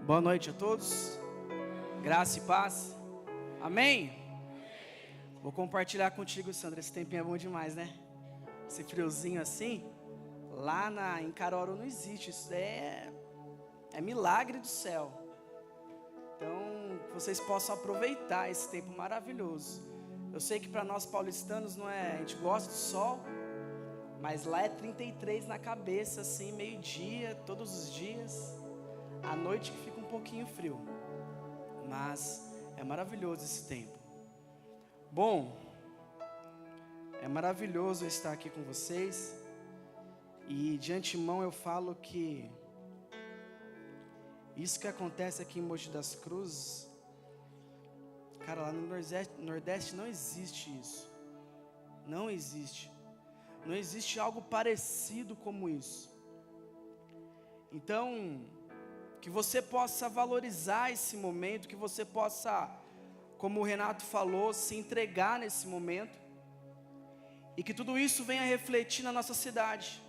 Boa noite a todos, graça e paz, amém? Vou compartilhar contigo, Sandra, esse tempinho é bom demais, né? Esse friozinho assim, lá em Caruaru não existe, isso é milagre do céu. Então, que vocês possam aproveitar esse tempo maravilhoso. Eu sei que para nós paulistanos não é, a gente gosta do sol, mas lá é 33 na cabeça, assim, meio-dia, todos os dias. À noite que fica um pouquinho frio, mas é maravilhoso esse tempo. Bom, é maravilhoso estar aqui com vocês. E de antemão eu falo que isso que acontece aqui em Mogi das Cruzes, cara, lá no Nordeste não existe isso. Não existe. Não existe algo parecido como isso. Então, que você possa valorizar esse momento, que você possa, como o Renato falou, se entregar nesse momento, e que tudo isso venha refletir na nossa cidade,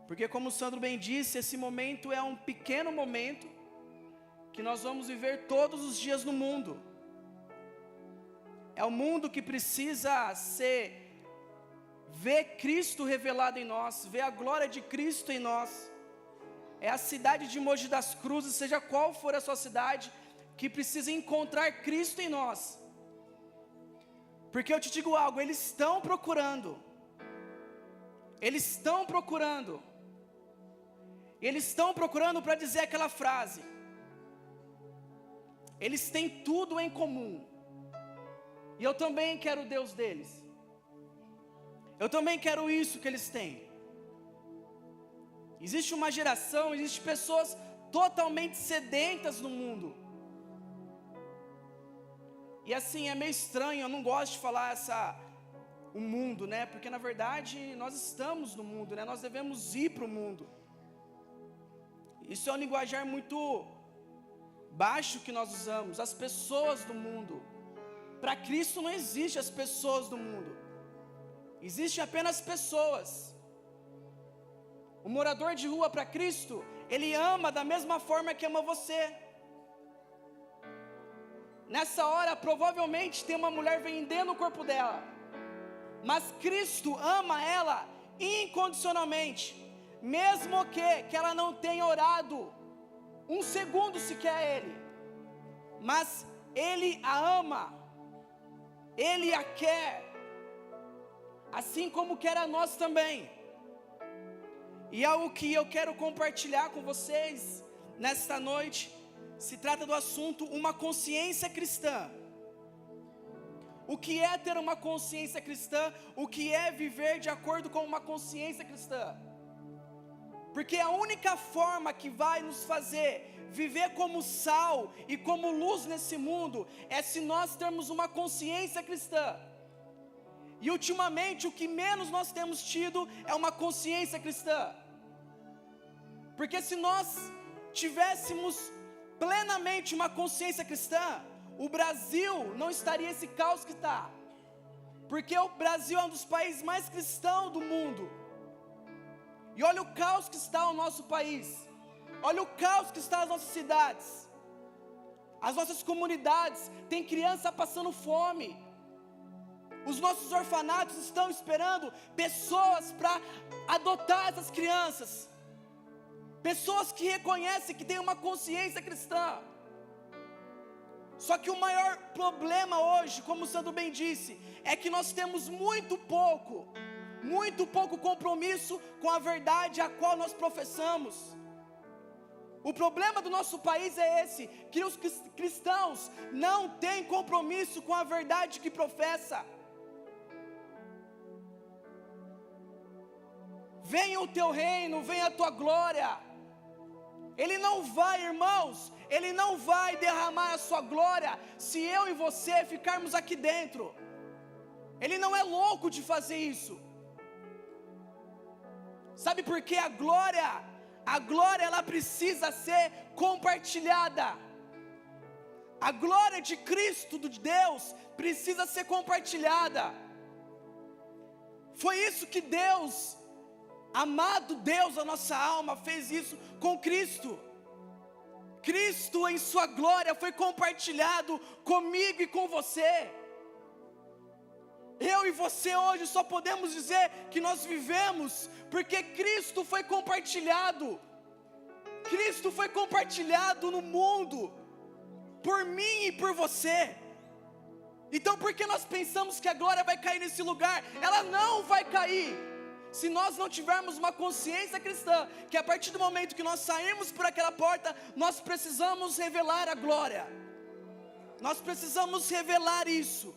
porque como o Sandro bem disse, esse momento é um pequeno momento, que nós vamos viver todos os dias no mundo. É o mundo que precisa ver Cristo revelado em nós, ver a glória de Cristo em nós. É a cidade de Mogi das Cruzes, seja qual for a sua cidade, que precisa encontrar Cristo em nós. Porque eu te digo algo, eles estão procurando. Eles estão procurando. Eles estão procurando para dizer aquela frase. Eles têm tudo em comum. E eu também quero o Deus deles. Eu também quero isso que eles têm. Existe uma geração, existem pessoas totalmente sedentas no mundo. E assim, é meio estranho, eu não gosto de falar o mundo, né? Porque na verdade, nós estamos no mundo, né? Nós devemos ir para o mundo. Isso é um linguajar muito baixo que nós usamos, as pessoas do mundo. Para Cristo não existe as pessoas do mundo. Existem apenas pessoas. O morador de rua para Cristo, ele ama da mesma forma que ama você. Nessa hora, provavelmente tem uma mulher vendendo o corpo dela, mas Cristo ama ela incondicionalmente, mesmo que ela não tenha orado um segundo sequer a Ele, mas Ele a ama, Ele a quer, assim como quer a nós também. E algo que eu quero compartilhar com vocês nesta noite, se trata do assunto uma consciência cristã. O que é ter uma consciência cristã? O que é viver de acordo com uma consciência cristã? Porque a única forma que vai nos fazer viver como sal e como luz nesse mundo é se nós termos uma consciência cristã. E ultimamente o que menos nós temos tido é uma consciência cristã. Porque se nós tivéssemos plenamente uma consciência cristã, o Brasil não estaria esse caos que está. Porque o Brasil é um dos países mais cristãos do mundo. E olha o caos que está o nosso país. Olha o caos que está as nossas cidades. As nossas comunidades, tem criança passando fome. Os nossos orfanatos estão esperando pessoas para adotar essas crianças. Pessoas que reconhecem que têm uma consciência cristã. Só que o maior problema hoje, como o Sandro bem disse, é que nós temos muito pouco compromisso com a verdade a qual nós professamos. O problema do nosso país é esse, que os cristãos não têm compromisso com a verdade que professa. Venha o teu reino, venha a tua glória. Ele não vai, irmãos, Ele não vai derramar a sua glória se eu e você ficarmos aqui dentro. Ele não é louco de fazer isso. Sabe por quê? A glória ela precisa ser compartilhada. A glória de Cristo, de Deus, precisa ser compartilhada. Foi isso que Deus, amado Deus, a nossa alma, fez isso com Cristo. Cristo em sua glória foi compartilhado comigo e com você. Eu e você hoje só podemos dizer que nós vivemos porque Cristo foi compartilhado. Cristo foi compartilhado no mundo por mim e por você. Então por que nós pensamos que a glória vai cair nesse lugar? Ela não vai cair se nós não tivermos uma consciência cristã, que a partir do momento que nós sairmos por aquela porta, nós precisamos revelar a glória. Nós precisamos revelar isso.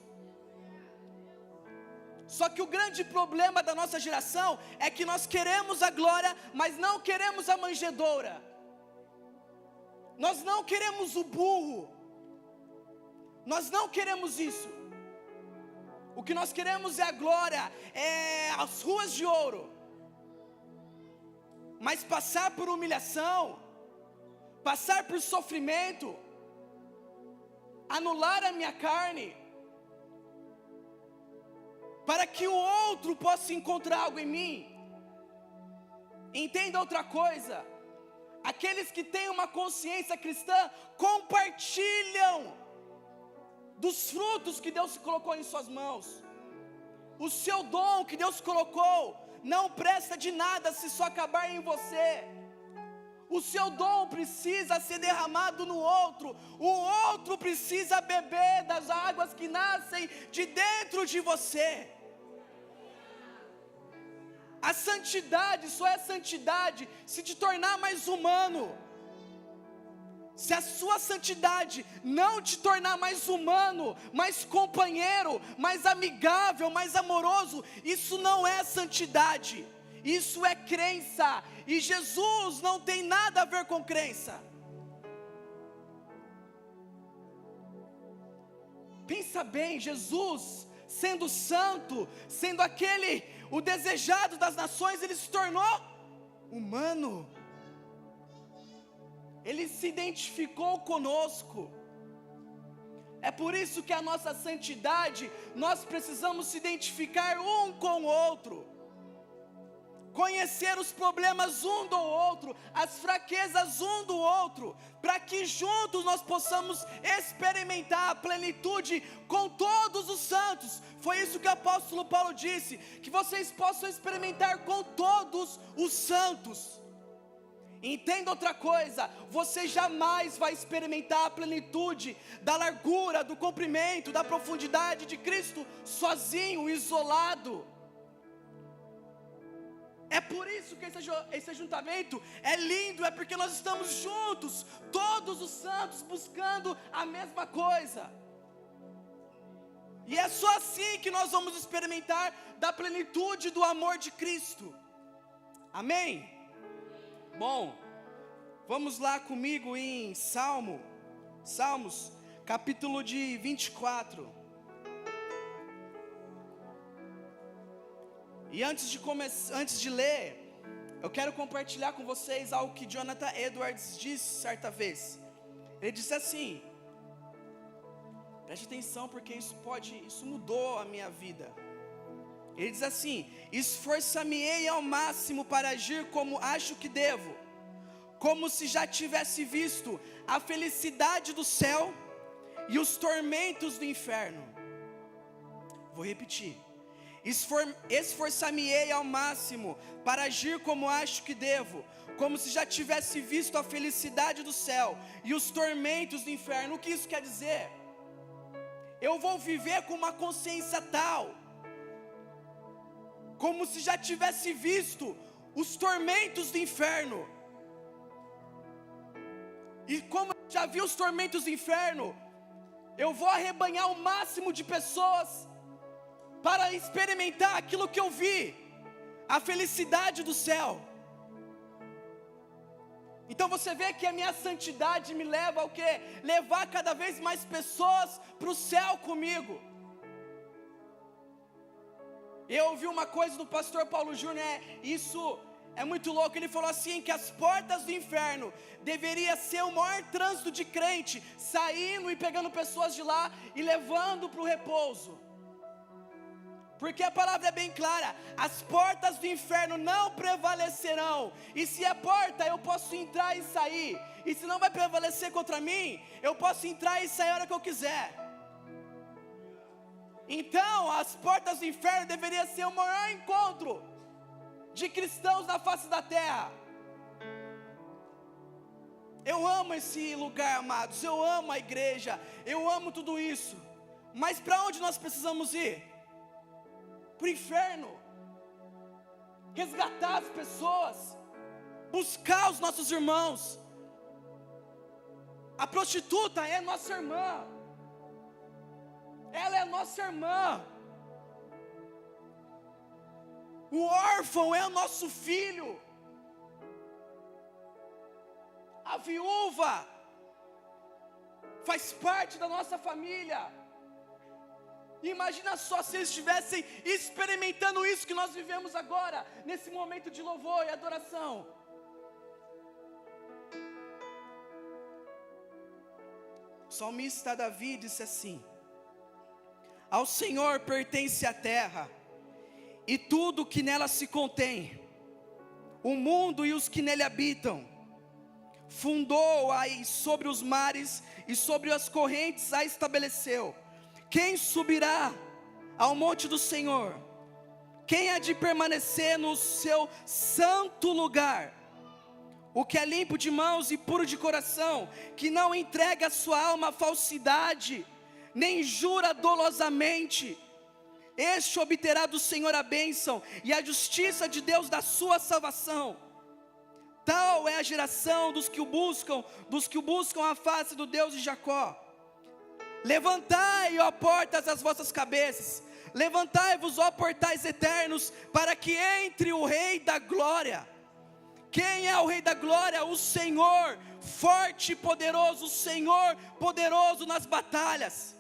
Só que o grande problema da nossa geração é que nós queremos a glória, mas não queremos a manjedoura. Nós não queremos o burro. Nós não queremos isso. O que nós queremos é a glória, é as ruas de ouro. Mas passar por humilhação, passar por sofrimento, anular a minha carne, para que o outro possa encontrar algo em mim. Entenda outra coisa: aqueles que têm uma consciência cristã compartilham dos frutos que Deus colocou em suas mãos. O seu dom que Deus colocou não presta de nada se só acabar em você. O seu dom precisa ser derramado no outro. O outro precisa beber das águas que nascem de dentro de você. A santidade só é santidade se te tornar mais humano. Se a sua santidade não te tornar mais humano, mais companheiro, mais amigável, mais amoroso, isso não é santidade, isso é crença, e Jesus não tem nada a ver com crença. Pensa bem, Jesus, sendo santo, sendo aquele, o desejado das nações, ele se tornou humano. Ele se identificou conosco. É por isso que a nossa santidade, nós precisamos se identificar um com o outro, conhecer os problemas um do outro, as fraquezas um do outro, para que juntos nós possamos experimentar a plenitude com todos os santos. Foi isso que o apóstolo Paulo disse, que vocês possam experimentar com todos os santos. Entenda outra coisa: você jamais vai experimentar a plenitude da largura, do comprimento, da profundidade de Cristo sozinho, isolado. É por isso que esse ajuntamento é lindo, é porque nós estamos juntos, todos os santos buscando a mesma coisa. E é só assim que nós vamos experimentar da plenitude do amor de Cristo. Amém? Bom, vamos lá comigo em Salmos, capítulo de 24. E antes de ler, eu quero compartilhar com vocês algo que Jonathan Edwards disse certa vez. Ele disse assim, preste atenção porque isso mudou a minha vida. Ele diz assim: esforçar-me-ei ao máximo para agir como acho que devo, como se já tivesse visto a felicidade do céu e os tormentos do inferno. Vou repetir: esforçar-me-ei ao máximo para agir como acho que devo, como se já tivesse visto a felicidade do céu e os tormentos do inferno. O que isso quer dizer? Eu vou viver com uma consciência tal, como se já tivesse visto os tormentos do inferno. E como eu já vi os tormentos do inferno, eu vou arrebanhar o máximo de pessoas para experimentar aquilo que eu vi, a felicidade do céu. Então você vê que a minha santidade me leva ao quê? Levar cada vez mais pessoas para o céu comigo. Eu ouvi uma coisa do pastor Paulo Júnior, isso é muito louco. Ele falou assim, que as portas do inferno deveria ser o maior trânsito de crente, saindo e pegando pessoas de lá e levando para o repouso. Porque a palavra é bem clara: as portas do inferno não prevalecerão. E se é porta, eu posso entrar e sair. E se não vai prevalecer contra mim, eu posso entrar e sair a hora que eu quiser. Então, as portas do inferno deveriam ser o maior encontro de cristãos na face da terra. Eu amo esse lugar, amados. Eu amo a igreja. Eu amo tudo isso. Mas para onde nós precisamos ir? Para o inferno. Resgatar as pessoas. Buscar os nossos irmãos. A prostituta é nossa irmã. Ela é nossa irmã. O órfão é o nosso filho. A viúva faz parte da nossa família. Imagina só se eles estivessem experimentando isso que nós vivemos agora, nesse momento de louvor e adoração. O salmista Davi disse assim: ao Senhor pertence a terra e tudo que nela se contém, o mundo e os que nele habitam. Fundou-a sobre os mares e sobre as correntes a estabeleceu. Quem subirá ao monte do Senhor? Quem há de permanecer no seu santo lugar? O que é limpo de mãos e puro de coração, que não entrega a sua alma à falsidade, nem jura dolosamente, este obterá do Senhor a bênção e a justiça de Deus da sua salvação. Tal é a geração dos que o buscam a face do Deus de Jacó. Levantai, ó portas, as vossas cabeças, levantai-vos, ó portais eternos, para que entre o Rei da Glória. Quem é o Rei da Glória? O Senhor, forte e poderoso, o Senhor poderoso nas batalhas.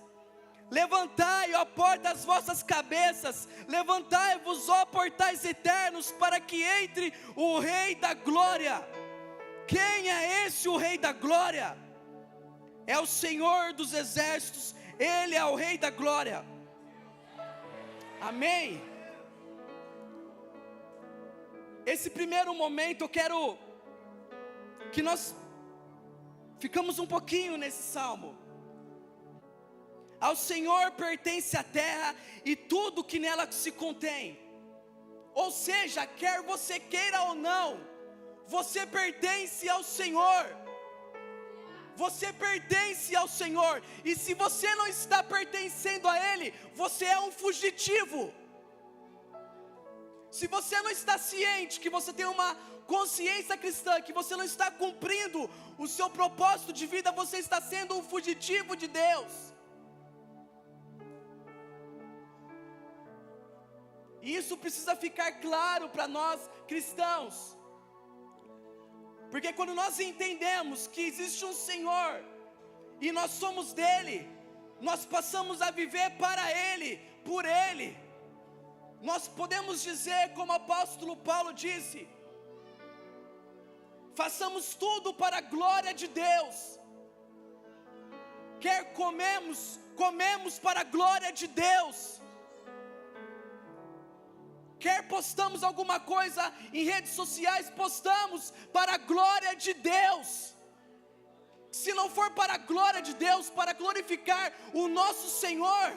Levantai, ó portas, as vossas cabeças, levantai-vos, ó portais eternos, para que entre o Rei da Glória. Quem é esse o Rei da Glória? É o Senhor dos exércitos, Ele é o Rei da Glória. Amém? Esse primeiro momento eu quero que nós ficamos um pouquinho nesse salmo. Ao Senhor pertence a terra e tudo que nela se contém. Ou seja, quer você queira ou não, você pertence ao Senhor. Você pertence ao Senhor. E se você não está pertencendo a Ele, você é um fugitivo. Se você não está ciente, que você tem uma consciência cristã, que você não está cumprindo o seu propósito de vida, você está sendo um fugitivo de Deus. E isso precisa ficar claro para nós cristãos. Porque quando nós entendemos que existe um Senhor e nós somos dele, nós passamos a viver para Ele, por Ele. Nós podemos dizer, como o apóstolo Paulo disse: façamos tudo para a glória de Deus. Quer comemos para a glória de Deus. Quer postamos alguma coisa em redes sociais, postamos para a glória de Deus. Se não for para a glória de Deus, para glorificar o nosso Senhor,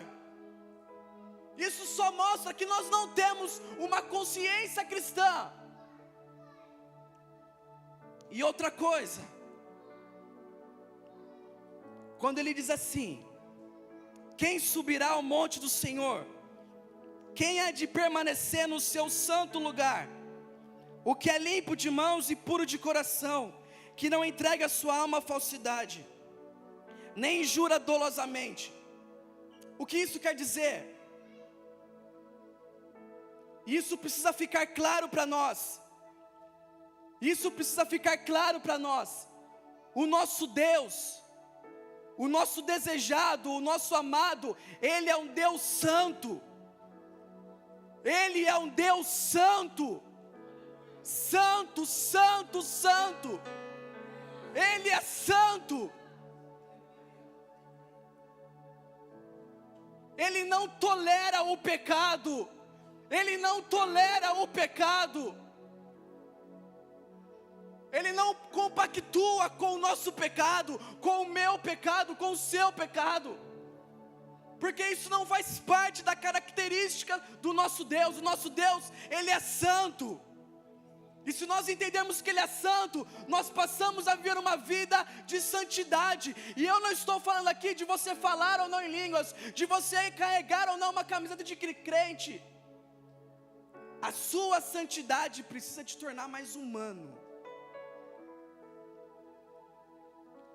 isso só mostra que nós não temos uma consciência cristã. E outra coisa, quando ele diz assim: quem subirá ao monte do Senhor? Quem há de permanecer no seu santo lugar? O que é limpo de mãos e puro de coração, que não entrega a sua alma à falsidade, nem jura dolosamente. O que isso quer dizer? Isso precisa ficar claro para nós. Isso precisa ficar claro para nós. O nosso Deus, o nosso desejado, o nosso amado, Ele é um Deus santo. Ele é um Deus santo. Santo, santo, santo. Ele é santo. Ele não tolera o pecado. Ele não tolera o pecado. Ele não compactua com o nosso pecado, com o meu pecado, com o seu pecado. Porque isso não faz parte da característica do nosso Deus. O nosso Deus, Ele é santo. E se nós entendermos que Ele é santo, nós passamos a viver uma vida de santidade. E eu não estou falando aqui de você falar ou não em línguas, de você carregar ou não uma camiseta de crente. A sua santidade precisa te tornar mais humano.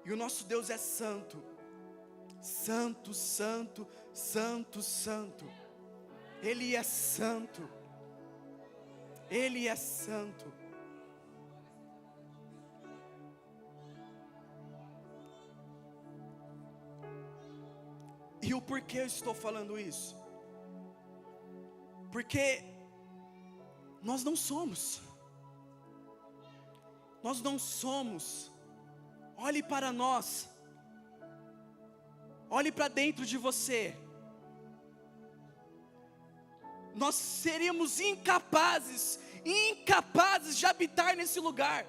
E o nosso Deus é santo. Santo, santo, santo, santo. Ele é santo. Ele é santo. E o porquê eu estou falando isso? Porque nós não somos. Nós não somos. Olhe para nós. Olhe para dentro de você. Nós seríamos incapazes de habitar nesse lugar.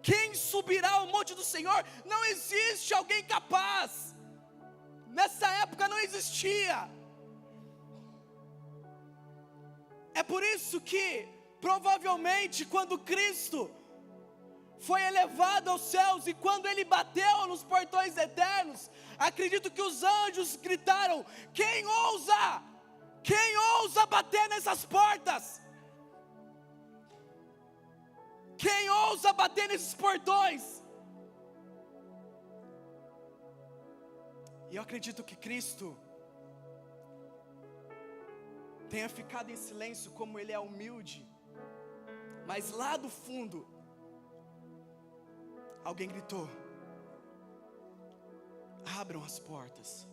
Quem subirá ao monte do Senhor? Não existe alguém capaz. Nessa época não existia. É por isso que, provavelmente, quando Cristo foi elevado aos céus e quando Ele bateu nos portões eternos, acredito que os anjos gritaram: quem ousa? Quem ousa bater nessas portas? Quem ousa bater nesses portões? E eu acredito que Cristo tenha ficado em silêncio, como Ele é humilde. Mas lá do fundo, alguém gritou: abram as portas.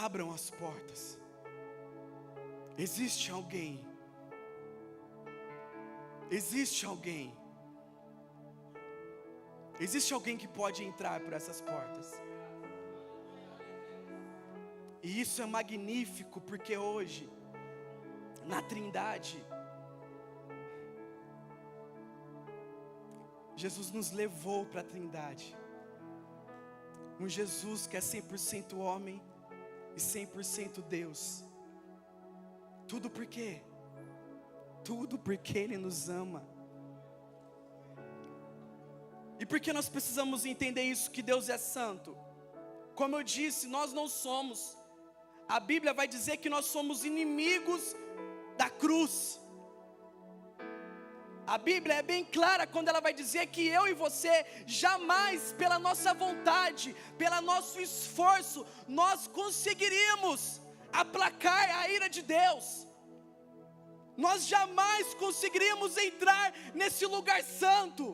Abram as portas. Existe alguém. Existe alguém. Existe alguém que pode entrar por essas portas. E isso é magnífico, porque hoje, na Trindade, Jesus nos levou para a Trindade. Um Jesus que é 100% homem e 100% Deus. Tudo por quê? Tudo porque Ele nos ama. E por que nós precisamos entender isso, que Deus é santo? Como eu disse, nós não somos. A Bíblia vai dizer que nós somos inimigos da cruz. A Bíblia é bem clara quando ela vai dizer que eu e você jamais, pela nossa vontade, pelo nosso esforço, nós conseguiríamos aplacar a ira de Deus. Nós jamais conseguiríamos entrar nesse lugar santo.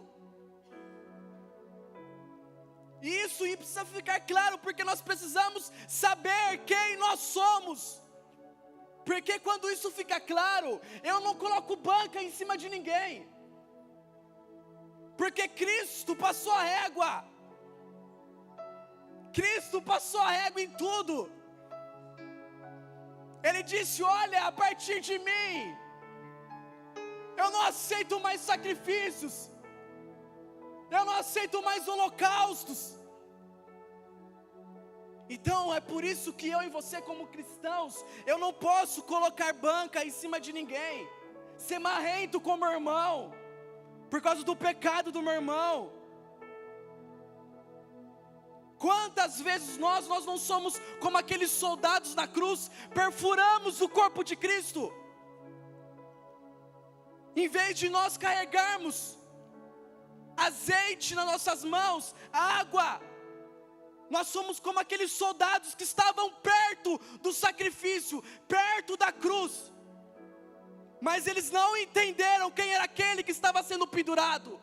E isso precisa ficar claro, porque nós precisamos saber quem nós somos. Porque quando isso fica claro, eu não coloco banca em cima de ninguém. Porque Cristo passou a régua. Cristo passou a régua em tudo. Ele disse: olha, a partir de mim, eu não aceito mais sacrifícios. Eu não aceito mais holocaustos. Então é por isso que eu e você, como cristãos, eu não posso colocar banca em cima de ninguém, ser marrento com meu irmão, por causa do pecado do meu irmão. Quantas vezes nós não somos como aqueles soldados na cruz, perfuramos o corpo de Cristo, em vez de nós carregarmos azeite nas nossas mãos, água, nós somos como aqueles soldados que estavam perto do sacrifício, perto da cruz, mas eles não entenderam quem era aquele que estava sendo pendurado.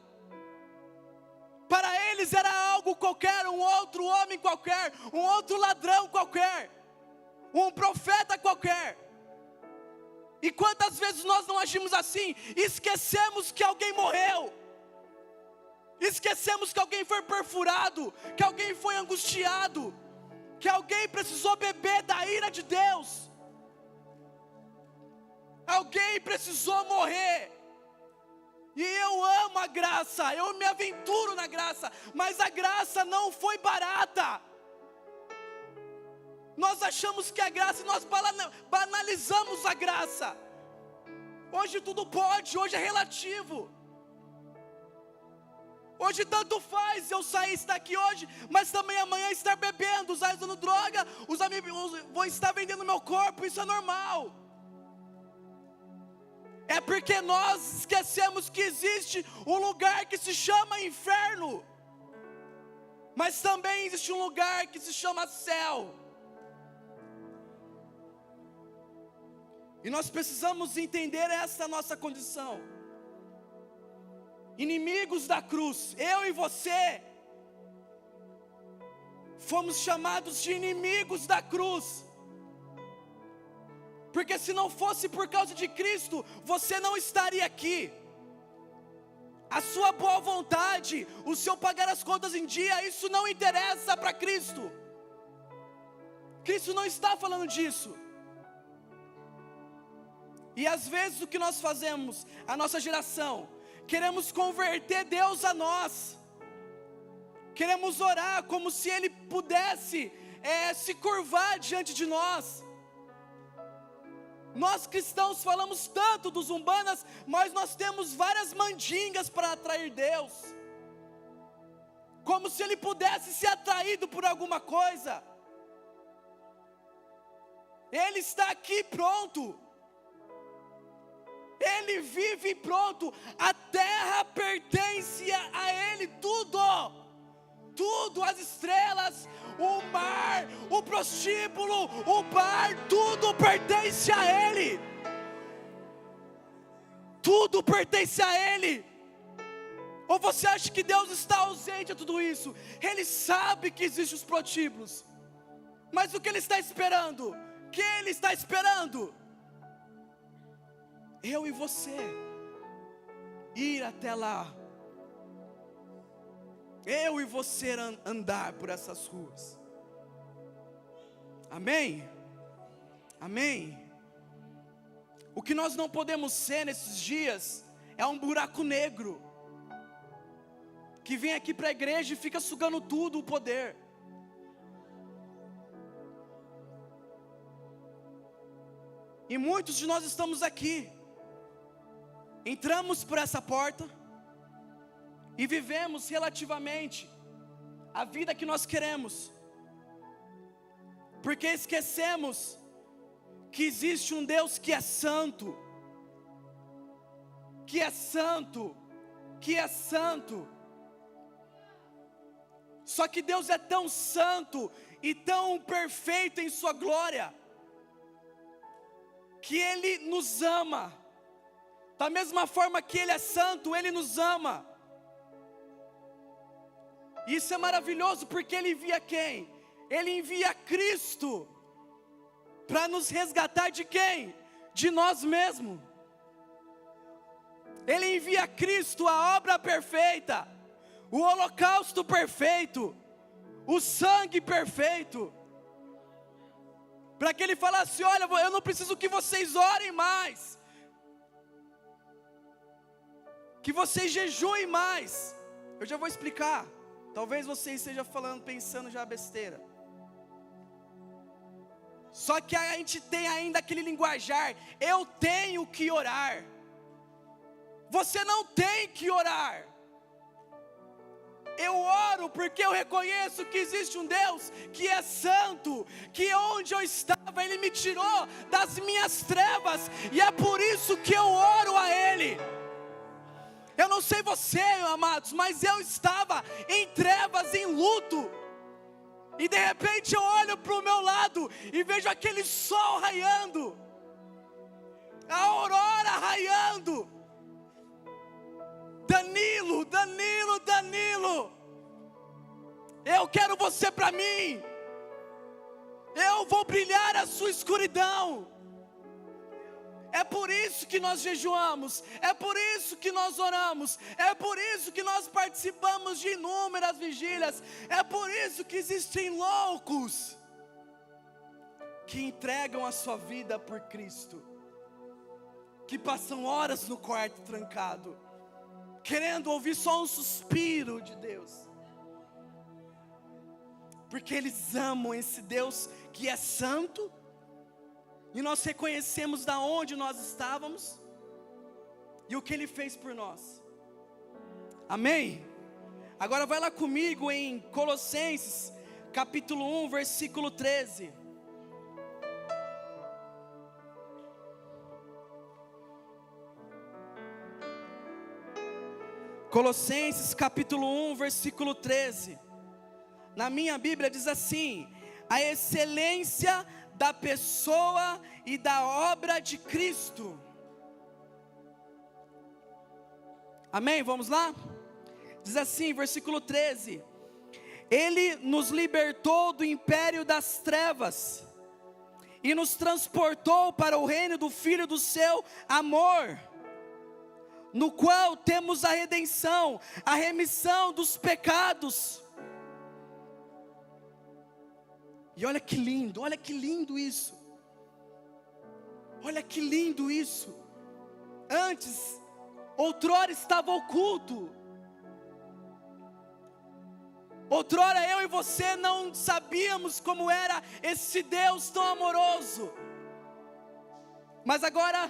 Para eles era algo qualquer, um outro homem qualquer, um outro ladrão qualquer, um profeta qualquer. E quantas vezes nós não agimos assim? Esquecemos que alguém morreu, esquecemos que alguém foi perfurado, que alguém foi angustiado, que alguém precisou beber da ira de Deus, alguém precisou morrer. E eu amo a graça, eu me aventuro na graça, mas a graça não foi barata. Nós achamos que a graça, nós banalizamos a graça. Hoje tudo pode, hoje é relativo. Hoje tanto faz eu sair, estar aqui hoje, mas também amanhã estar bebendo, usando droga, vou estar vendendo meu corpo, isso é normal. É porque nós esquecemos que existe um lugar que se chama inferno, mas também existe um lugar que se chama céu. E nós precisamos entender essa nossa condição. Inimigos da cruz, eu e você, fomos chamados de inimigos da cruz. Porque se não fosse por causa de Cristo, você não estaria aqui. A sua boa vontade, o seu pagar as contas em dia, isso não interessa para Cristo. Cristo não está falando disso. E às vezes o que nós fazemos, a nossa geração, queremos converter Deus a nós. Queremos orar como se Ele pudesse se curvar diante de nós. Nós cristãos falamos tanto dos umbanas, mas nós temos várias mandingas para atrair Deus. Como se Ele pudesse ser atraído por alguma coisa. Ele está aqui pronto. Ele vive pronto, a terra pertence a Ele, tudo, as estrelas, o mar, o prostíbulo, o bar, tudo pertence a Ele, tudo pertence a Ele. Ou você acha que Deus está ausente a tudo isso? Ele sabe que existem os prostíbulos, mas o que Ele está esperando? O que Ele está esperando? Eu e você ir até lá, eu e você andar por essas ruas. Amém? Amém? O que nós não podemos ser nesses dias é um buraco negro que vem aqui para a igreja e fica sugando tudo o poder. E muitos de nós estamos aqui, entramos por essa porta e vivemos relativamente a vida que nós queremos, porque esquecemos que existe um Deus que é santo, que é santo, que é santo. Só que Deus é tão santo e tão perfeito em sua glória, que Ele nos ama. Da mesma forma que Ele é santo, Ele nos ama. Isso é maravilhoso, porque Ele envia quem? Ele envia Cristo para nos resgatar de quem? De nós mesmos. Ele envia Cristo, a obra perfeita, o holocausto perfeito, o sangue perfeito, para que Ele falasse: olha, eu não preciso que vocês orem mais, que vocês jejuem mais. Eu já vou explicar. Talvez você esteja falando, pensando já besteira. Só que a gente tem ainda aquele linguajar: eu tenho que orar. Você não tem que orar. Eu oro porque eu reconheço que existe um Deus que é santo, que onde eu estava Ele me tirou das minhas trevas, e é por isso que eu oro a Ele. Eu não sei você, amados, mas eu estava em trevas, em luto, e de repente eu olho para o meu lado e vejo aquele sol raiando, a aurora raiando. Danilo, Danilo, Danilo, eu quero você para mim, eu vou brilhar a sua escuridão. É por isso que nós jejuamos, é por isso que nós oramos, é por isso que nós participamos de inúmeras vigílias, é por isso que existem loucos que entregam a sua vida por Cristo, que passam horas no quarto trancado, querendo ouvir só um suspiro de Deus, porque eles amam esse Deus que é santo, e nós reconhecemos da onde nós estávamos, e o que Ele fez por nós, amém? Agora vai lá comigo em Colossenses, capítulo 1, versículo 13, Colossenses capítulo 1, versículo 13, na minha Bíblia diz assim: a excelência da pessoa e da obra de Cristo, amém? Vamos lá? Diz assim, versículo 13: Ele nos libertou do império das trevas, e nos transportou para o reino do Filho do seu amor, no qual temos a redenção, a remissão dos pecados. E olha que lindo isso. Olha que lindo isso. Antes, outrora estava oculto. Outrora eu e você não sabíamos como era esse Deus tão amoroso. Mas agora,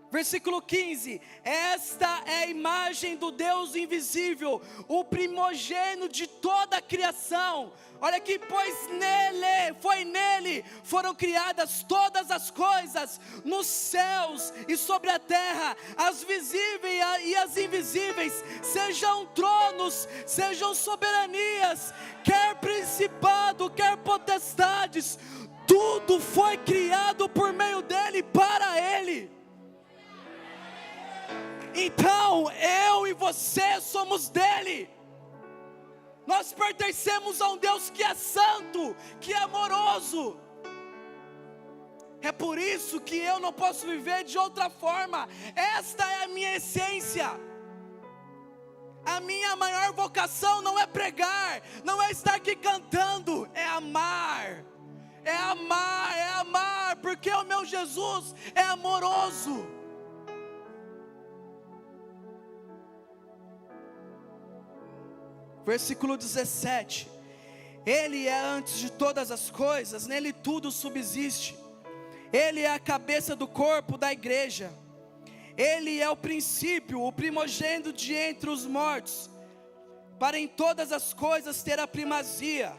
versículo 15: esta é a imagem do Deus invisível, o primogênito de toda a criação. Olha aqui, pois nele foram criadas todas as coisas, nos céus e sobre a terra, as visíveis e as invisíveis, sejam tronos, sejam soberanias, quer principado, quer potestades, tudo foi criado por meio dele, para ele. Então, eu e você somos dele. Nós pertencemos a um Deus que é santo, que é amoroso. É por isso que eu não posso viver de outra forma. Esta é a minha essência. A minha maior vocação não é pregar, não é estar aqui cantando, é amar. É amar, é amar, porque o meu Jesus é amoroso. Versículo 17: Ele é antes de todas as coisas, nele tudo subsiste. Ele é a cabeça do corpo da igreja. Ele é o princípio, o primogênito de entre os mortos, para em todas as coisas ter a primazia,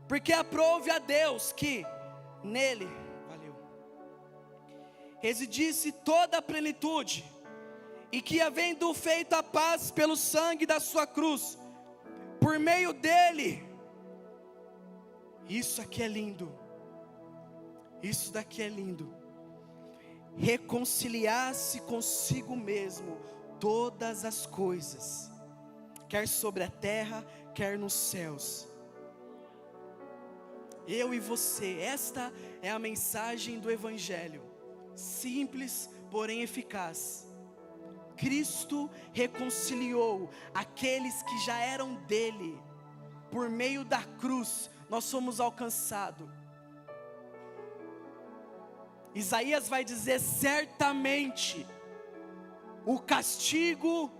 porque aprouve a Deus que nele residisse toda a plenitude, e que havendo feito a paz pelo sangue da sua cruz, por meio dele, isso aqui é lindo, isso daqui é lindo, reconciliasse consigo mesmo todas as coisas, quer sobre a terra, quer nos céus. Eu e você, esta é a mensagem do Evangelho, simples, porém eficaz. Cristo reconciliou aqueles que já eram dele, por meio da cruz, nós somos alcançados. Isaías vai dizer: certamente, o castigo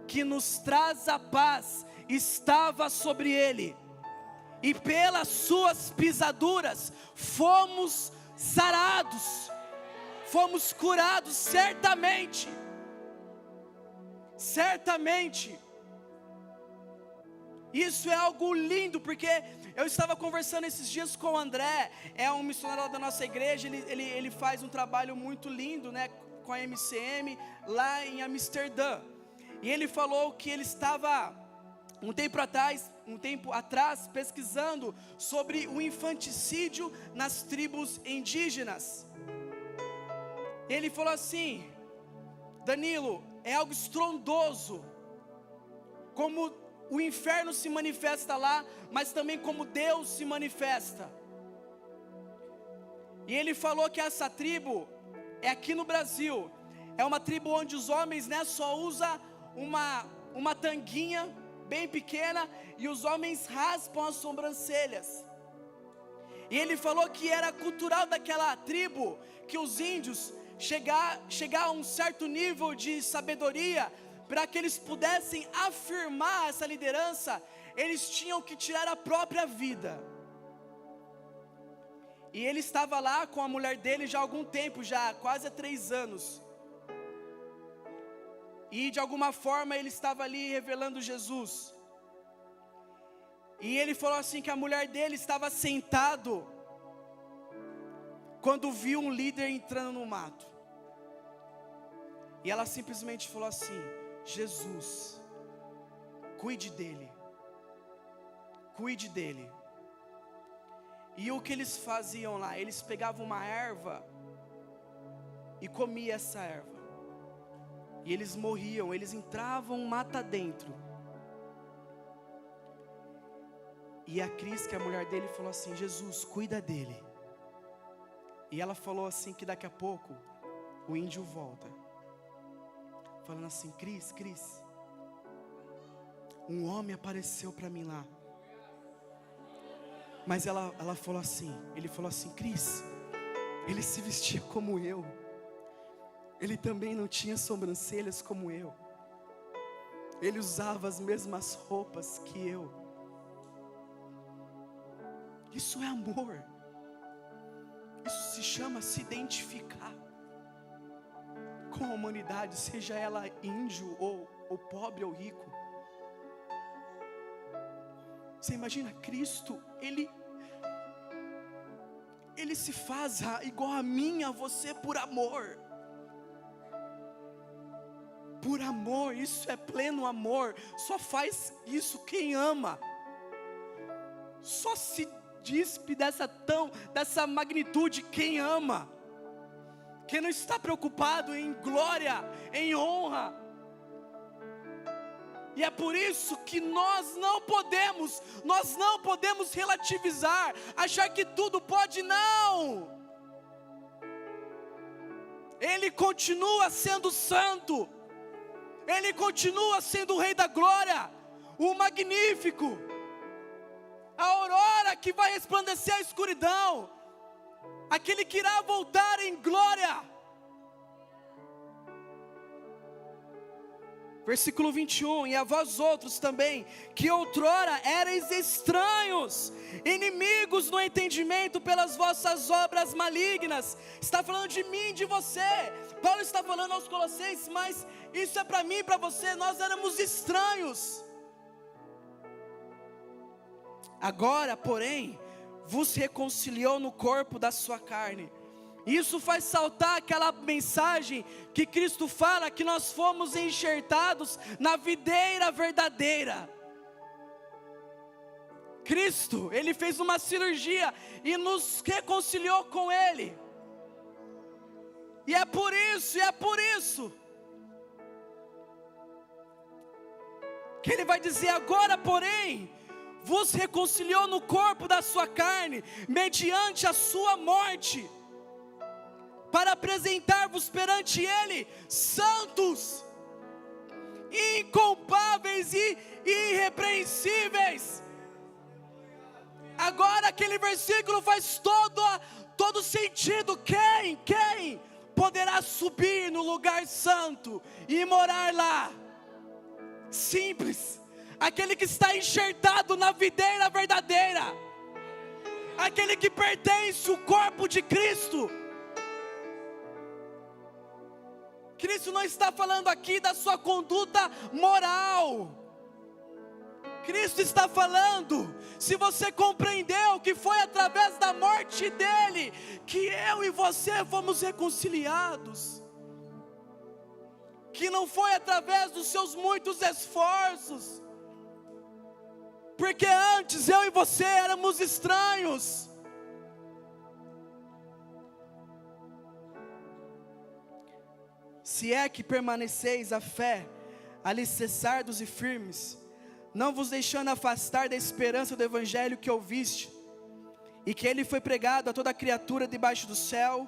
que nos traz a paz estava sobre ele, e pelas suas pisaduras fomos sarados, fomos curados, certamente. Certamente, isso é algo lindo, porque eu estava conversando esses dias com o André, é um missionário da nossa igreja, ele faz um trabalho muito lindo, né, com a MCM, lá em Amsterdã, e ele falou que ele estava, um tempo atrás, pesquisando sobre o infanticídio nas tribos indígenas. Ele falou assim: Danilo, é algo estrondoso, como o inferno se manifesta lá, mas também como Deus se manifesta. E ele falou que essa tribo, é aqui no Brasil, é uma tribo onde os homens, né, só usam uma tanguinha bem pequena, e os homens raspam as sobrancelhas. E ele falou que era cultural daquela tribo, que os índios chegar a um certo nível de sabedoria, para que eles pudessem afirmar essa liderança, eles tinham que tirar a própria vida. E ele estava lá com a mulher dele já há algum tempo, já quase há 3 anos. E de alguma forma ele estava ali revelando Jesus. E ele falou assim que a mulher dele estava sentado quando viu um líder entrando no mato. E ela simplesmente falou assim: Jesus, cuide dele. Cuide dele. E o que eles faziam lá? Eles pegavam uma erva e comiam essa erva. E eles morriam, eles entravam mata dentro. E a Cris, que é a mulher dele, falou assim: Jesus, cuida dele. E ela falou assim que daqui a pouco o índio volta, falando assim: Cris, um homem apareceu para mim lá. Mas ela falou assim, ele falou assim: Cris, ele se vestia como eu. Ele também não tinha sobrancelhas como eu. Ele usava as mesmas roupas que eu. Isso é amor. Isso se chama se identificar com a humanidade, seja ela índio ou pobre ou rico. Você imagina Cristo, Ele se faz igual a mim, a você, por amor. Por amor, isso é pleno amor. Só faz isso quem ama. Só se dispe dessa magnitude quem ama. Quem não está preocupado em glória, em honra. E é por isso que nós não podemos relativizar, achar que tudo pode, não. Ele continua sendo santo. Ele continua sendo o Rei da Glória, o Magnífico, a aurora que vai resplandecer a escuridão, aquele que irá voltar em glória. Versículo 21, e a vós outros também, que outrora erais estranhos, inimigos no entendimento pelas vossas obras malignas. Está falando de mim, de você. Paulo está falando aos Colossenses, mas isso é para mim e para você. Nós éramos estranhos. Agora, porém, vos reconciliou no corpo da sua carne. Isso faz saltar aquela mensagem que Cristo fala, que nós fomos enxertados na videira verdadeira. Cristo, Ele fez uma cirurgia e nos reconciliou com Ele. E é por isso que Ele vai dizer: agora, porém, vos reconciliou no corpo da sua carne, mediante a sua morte, para apresentar-vos perante Ele santos, inculpáveis e irrepreensíveis. Agora aquele versículo faz todo sentido. Quem poderá subir no lugar santo e morar lá? Simples, aquele que está enxertado na videira verdadeira, aquele que pertence ao corpo de Cristo. Cristo não está falando aqui da sua conduta moral. Cristo está falando, se você compreendeu que foi através da morte dele que eu e você fomos reconciliados, que não foi através dos seus muitos esforços, porque antes eu e você éramos estranhos. Se é que permaneceis a fé, alicerçados e firmes, não vos deixando afastar da esperança do evangelho que ouviste, e que ele foi pregado a toda criatura debaixo do céu,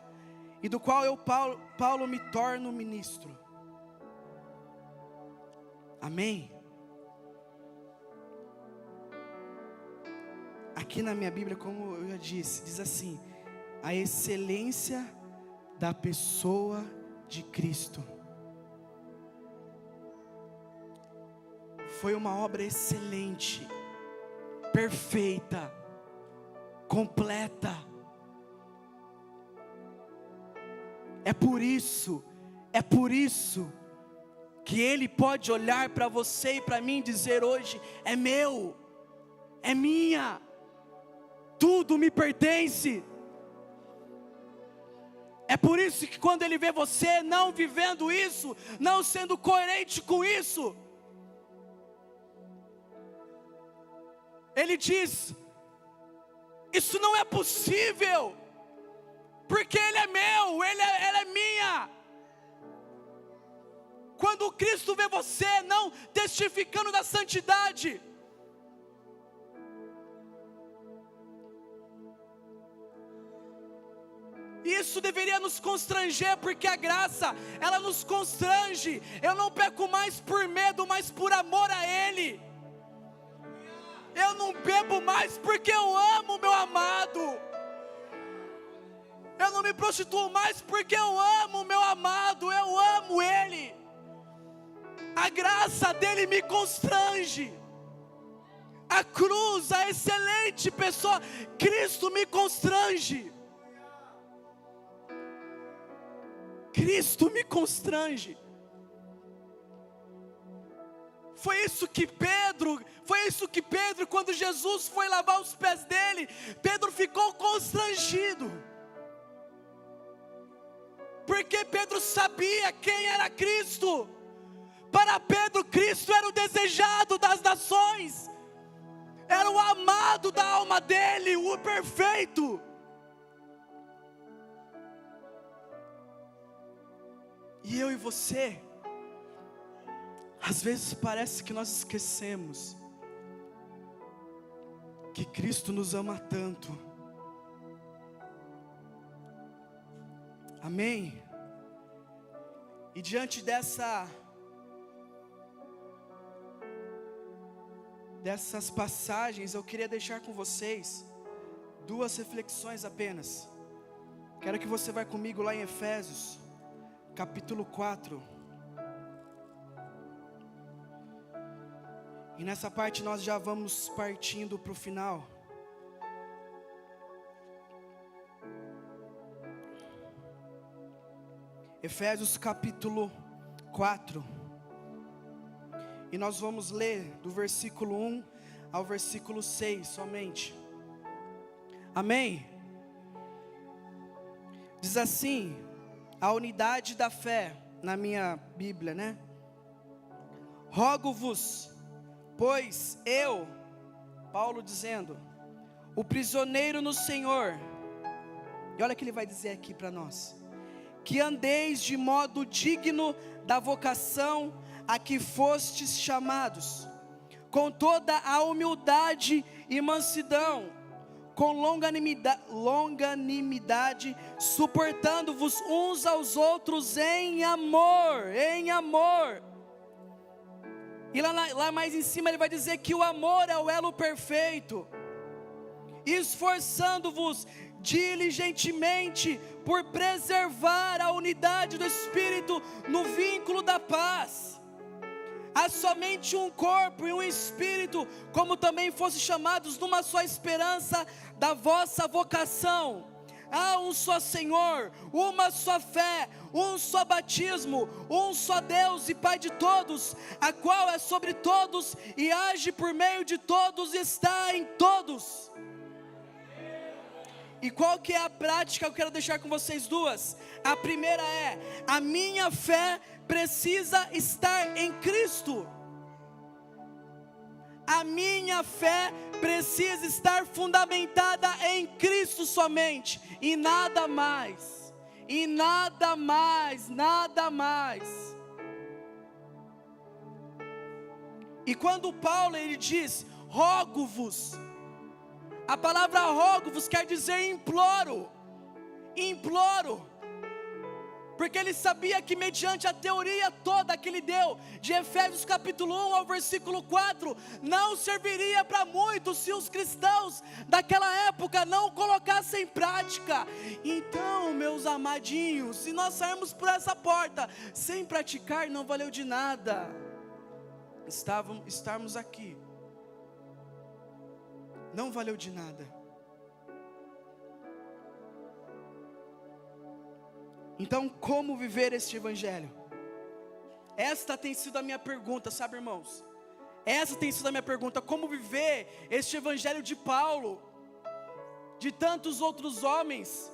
e do qual eu, Paulo, me torno ministro. Amém? aqui na minha Bíblia, como eu já disse, diz assim: a excelência da pessoa de Cristo. Foi uma obra excelente, perfeita, completa. É por isso que Ele pode olhar para você e para mim e dizer hoje: é meu, é minha, tudo me pertence. É por isso que quando Ele vê você não vivendo isso, não sendo coerente com isso, Ele diz: isso não é possível, porque Ele é meu, ela é minha. Quando Cristo vê você não testificando da santidade, isso deveria nos constranger, porque a graça, ela nos constrange. Eu não peco mais por medo, mas por amor a Ele. Eu não bebo mais porque eu amo o meu amado. Eu não me prostituo mais porque eu amo o meu amado, eu amo Ele. A graça dele me constrange. A cruz, a excelente pessoa, Cristo me constrange. Cristo me constrange. Foi isso que Pedro, quando Jesus foi lavar os pés dele, Pedro ficou constrangido. Porque Pedro sabia quem era Cristo. Para Pedro, Cristo era o desejado das nações, era o amado da alma dele, o perfeito. E eu e você, às vezes parece que nós esquecemos que Cristo nos ama tanto. Amém? E diante dessas passagens, eu queria deixar com vocês duas reflexões apenas. Quero que você vá comigo lá em Efésios, capítulo 4. E nessa parte nós já vamos partindo para o final. Efésios capítulo 4. E nós vamos ler do versículo 1 ao versículo 6 somente. Amém? Diz assim, a unidade da fé, na minha Bíblia, né? Rogo-vos, pois eu, Paulo dizendo, o prisioneiro no Senhor, e olha o que ele vai dizer aqui para nós: que andeis de modo digno da vocação a que fostes chamados, com toda a humildade e mansidão, com longanimidade, suportando-vos uns aos outros em amor. E lá mais em cima ele vai dizer que o amor é o elo perfeito, esforçando-vos diligentemente por preservar a unidade do Espírito no vínculo da paz. Há somente um corpo e um Espírito, como também fossem chamados numa só esperança da vossa vocação. Há um só Senhor, uma só fé, um só batismo, um só Deus e Pai de todos, a qual é sobre todos e age por meio de todos e está em todos. E qual que é a prática que eu quero deixar com vocês duas? A primeira é: a minha fé precisa estar em Cristo. A minha fé precisa estar fundamentada em Cristo somente, e nada mais, e nada mais, nada mais. E quando Paulo ele diz, rogo-vos, a palavra rogo-vos quer dizer imploro, imploro. porque ele sabia que mediante a teoria toda que ele deu, de Efésios capítulo 1 ao versículo 4, não serviria para muitos se os cristãos daquela época não colocassem em prática. Então, meus amadinhos, se nós sairmos por essa porta sem praticar, não valeu de nada estarmos aqui, não valeu de nada. Então, como viver este evangelho? Esta tem sido a minha pergunta, sabe, irmãos? Essa tem sido a minha pergunta: como viver este evangelho de Paulo, de tantos outros homens,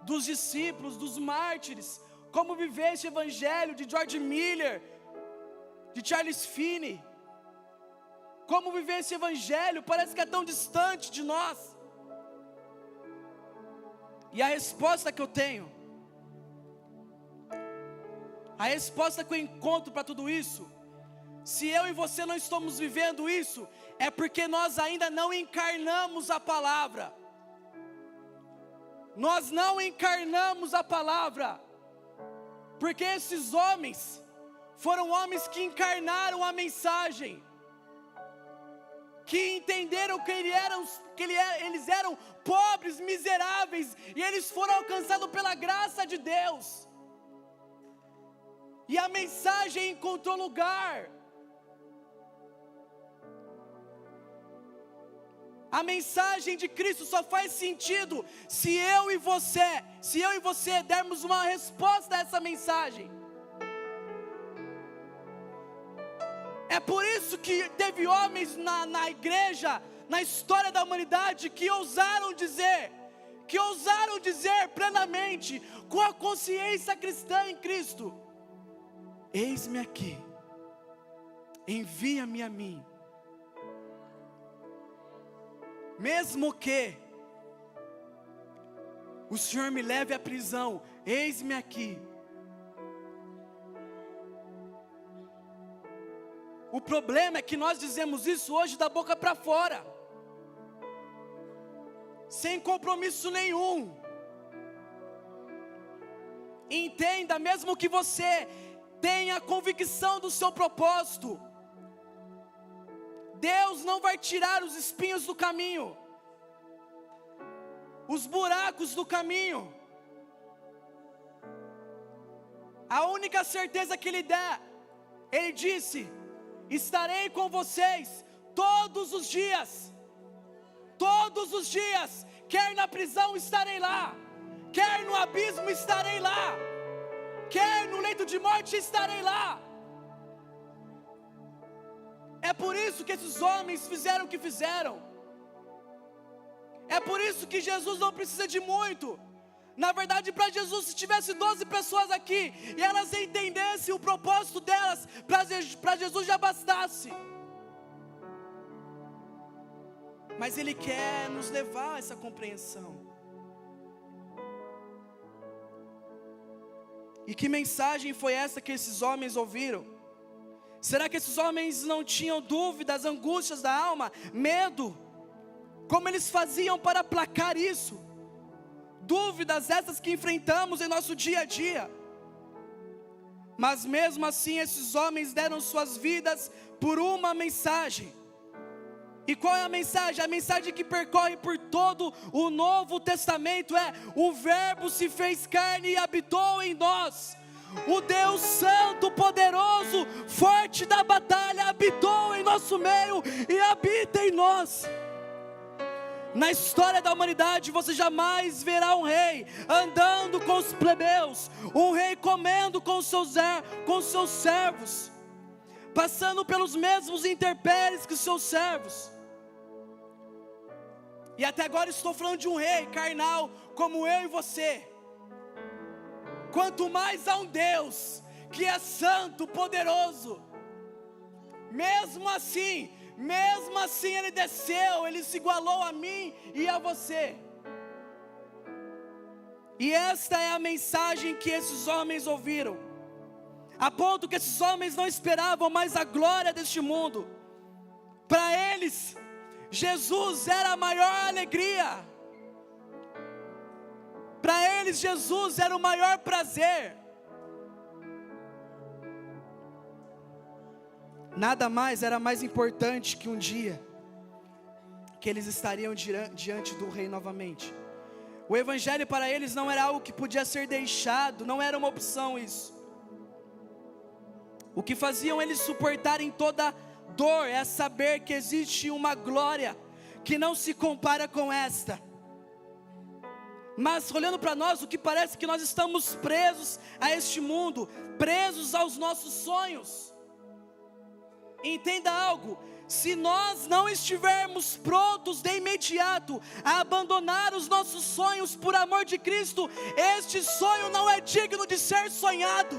dos discípulos, dos mártires? Como viver este evangelho de George Miller, de Charles Finney? Como viver esse evangelho? Parece que é tão distante de nós. E a resposta que eu tenho, a resposta que eu encontro para tudo isso, se eu e você não estamos vivendo isso, é porque nós ainda não encarnamos a palavra. Nós não encarnamos a palavra, porque esses homens foram homens que encarnaram a mensagem, que entenderam que eles eram pobres, miseráveis, e eles foram alcançados pela graça de Deus. E a mensagem encontrou lugar. A mensagem de Cristo só faz sentido se eu e você dermos uma resposta a essa mensagem. É por isso que teve homens na igreja, na história da humanidade, que ousaram dizer plenamente, com a consciência cristã em Cristo: eis-me aqui, envia-me a mim. Mesmo que o Senhor me leve à prisão, eis-me aqui. O problema é que nós dizemos isso hoje da boca para fora, sem compromisso nenhum. Entenda, mesmo que você tenha a convicção do seu propósito, Deus não vai tirar os espinhos do caminho, os buracos do caminho. A única certeza que Ele dá, Ele disse: estarei com vocês todos os dias, quer na prisão estarei lá, quer no abismo estarei lá, quer no leito de morte estarei lá. É por isso que esses homens fizeram o que fizeram. É por isso que Jesus não precisa de muito. Na verdade, para Jesus, se tivesse 12 pessoas aqui e elas entendessem o propósito delas, para Jesus já bastasse. Mas Ele quer nos levar a essa compreensão. E que mensagem foi essa que esses homens ouviram? Será que esses homens não tinham dúvidas, angústias da alma, medo? Como eles faziam para aplacar isso? Dúvidas essas que enfrentamos em nosso dia a dia. Mas mesmo assim esses homens deram suas vidas por uma mensagem. E qual é a mensagem? A mensagem que percorre por todo o Novo Testamento é: o Verbo se fez carne e habitou em nós. O Deus Santo, poderoso, forte da batalha, habitou em nosso meio e habita em nós. Na história da humanidade você jamais verá um rei andando com os plebeus, um rei comendo com seus servos, passando pelos mesmos intempéries que seus servos. E até agora estou falando de um rei carnal como eu e você. Quanto mais há um Deus que é santo, poderoso, mesmo assim Ele desceu, Ele se igualou a mim e a você. E esta é a mensagem que esses homens ouviram, a ponto que esses homens não esperavam mais a glória deste mundo. Para eles, Jesus era a maior alegria. Para eles Jesus era o maior prazer. Nada mais era mais importante que um dia que eles estariam diante do rei novamente. O evangelho para eles não era algo que podia ser deixado, não era uma opção isso. O que faziam eles suportarem toda dor é saber que existe uma glória que não se compara com esta. Mas olhando para nós, o que parece que nós estamos presos a este mundo, presos aos nossos sonhos. Entenda algo, se nós não estivermos prontos de imediato a abandonar os nossos sonhos por amor de Cristo, este sonho não é digno de ser sonhado.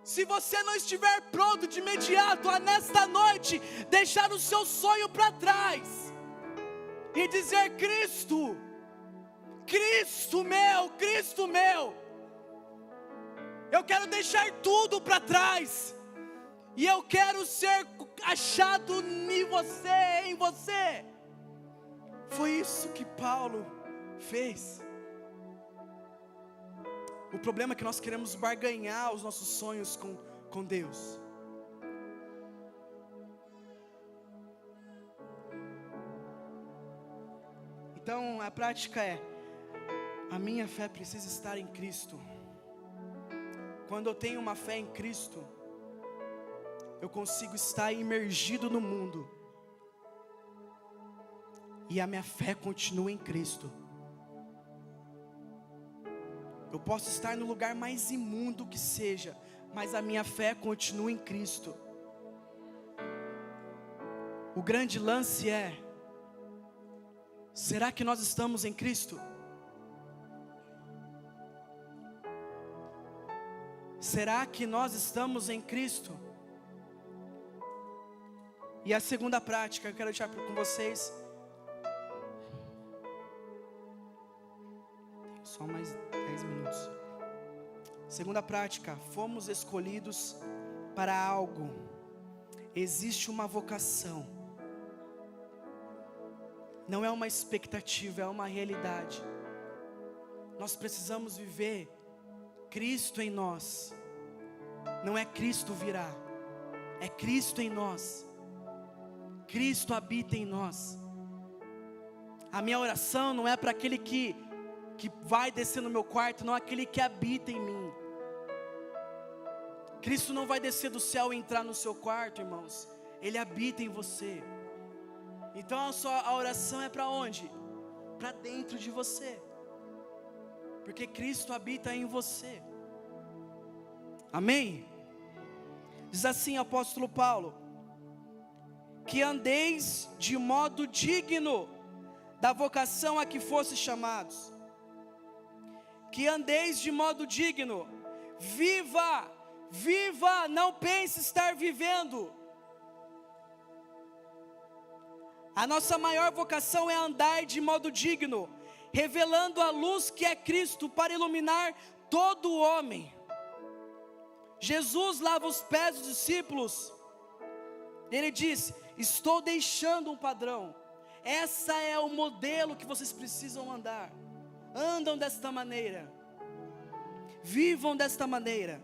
Se você não estiver pronto de imediato a nesta noite deixar o seu sonho para trás e dizer: Cristo, Cristo meu, eu quero deixar tudo para trás, e eu quero ser achado em você. Foi isso que Paulo fez. O problema é que nós queremos barganhar os nossos sonhos com Deus. Então a prática é: a minha fé precisa estar em Cristo. Quando eu tenho uma fé em Cristo, eu consigo estar imergido no mundo, e a minha fé continua em Cristo. Eu posso estar no lugar mais imundo que seja, mas a minha fé continua em Cristo. O grande lance é: será que nós estamos em Cristo? Será que nós estamos em Cristo? E a segunda prática, eu quero deixar com vocês. Só mais 10 minutos. Segunda prática: fomos escolhidos para algo. Existe uma vocação. Não é uma expectativa, é uma realidade. Nós precisamos viver Cristo em nós. Não é Cristo virá, é Cristo em nós. Cristo habita em nós. A minha oração não é para aquele que vai descer no meu quarto, não, aquele que habita em mim. Cristo não vai descer do céu e entrar no seu quarto, irmãos. Ele habita em você. Então a oração é para onde? Para dentro de você, porque Cristo habita em você. Amém? Diz assim o apóstolo Paulo: que andeis de modo digno da vocação a que fosse chamados. Que andeis de modo digno. Viva, não pense estar vivendo. A nossa maior vocação é andar de modo digno, revelando a luz que é Cristo para iluminar todo o homem. Jesus lava os pés dos discípulos. Ele diz: estou deixando um padrão. Essa é o modelo que vocês precisam andar. Andam desta maneira, vivam desta maneira.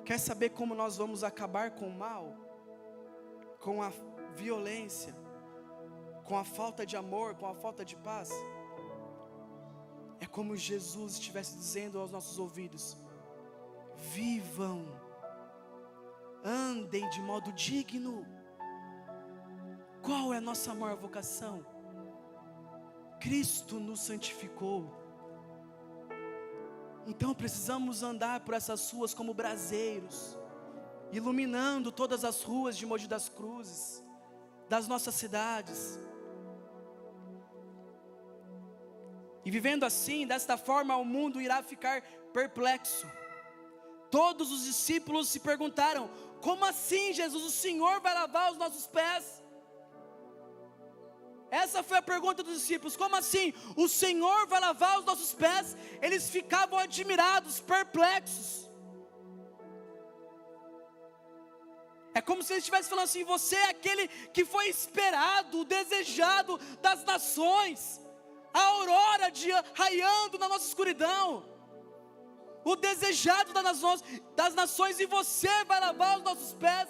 Quer saber como nós vamos acabar com o mal? Com a violência, com a falta de amor, com a falta de paz? É como Jesus estivesse dizendo aos nossos ouvidos: vivam, andem de modo digno. Qual é a nossa maior vocação? Cristo nos santificou. Então precisamos andar por essas ruas como braseiros, iluminando todas as ruas de Mogi das Cruzes, das nossas cidades. E vivendo assim, desta forma, o mundo irá ficar perplexo. Todos os discípulos se perguntaram: como assim, Jesus, o Senhor vai lavar os nossos pés? Essa foi a pergunta dos discípulos: como assim? O Senhor vai lavar os nossos pés? Eles ficavam admirados, perplexos. É como se ele estivesse falando assim: você é aquele que foi esperado, o desejado das nações, a aurora raiando na nossa escuridão, o desejado das nações, e você vai lavar os nossos pés.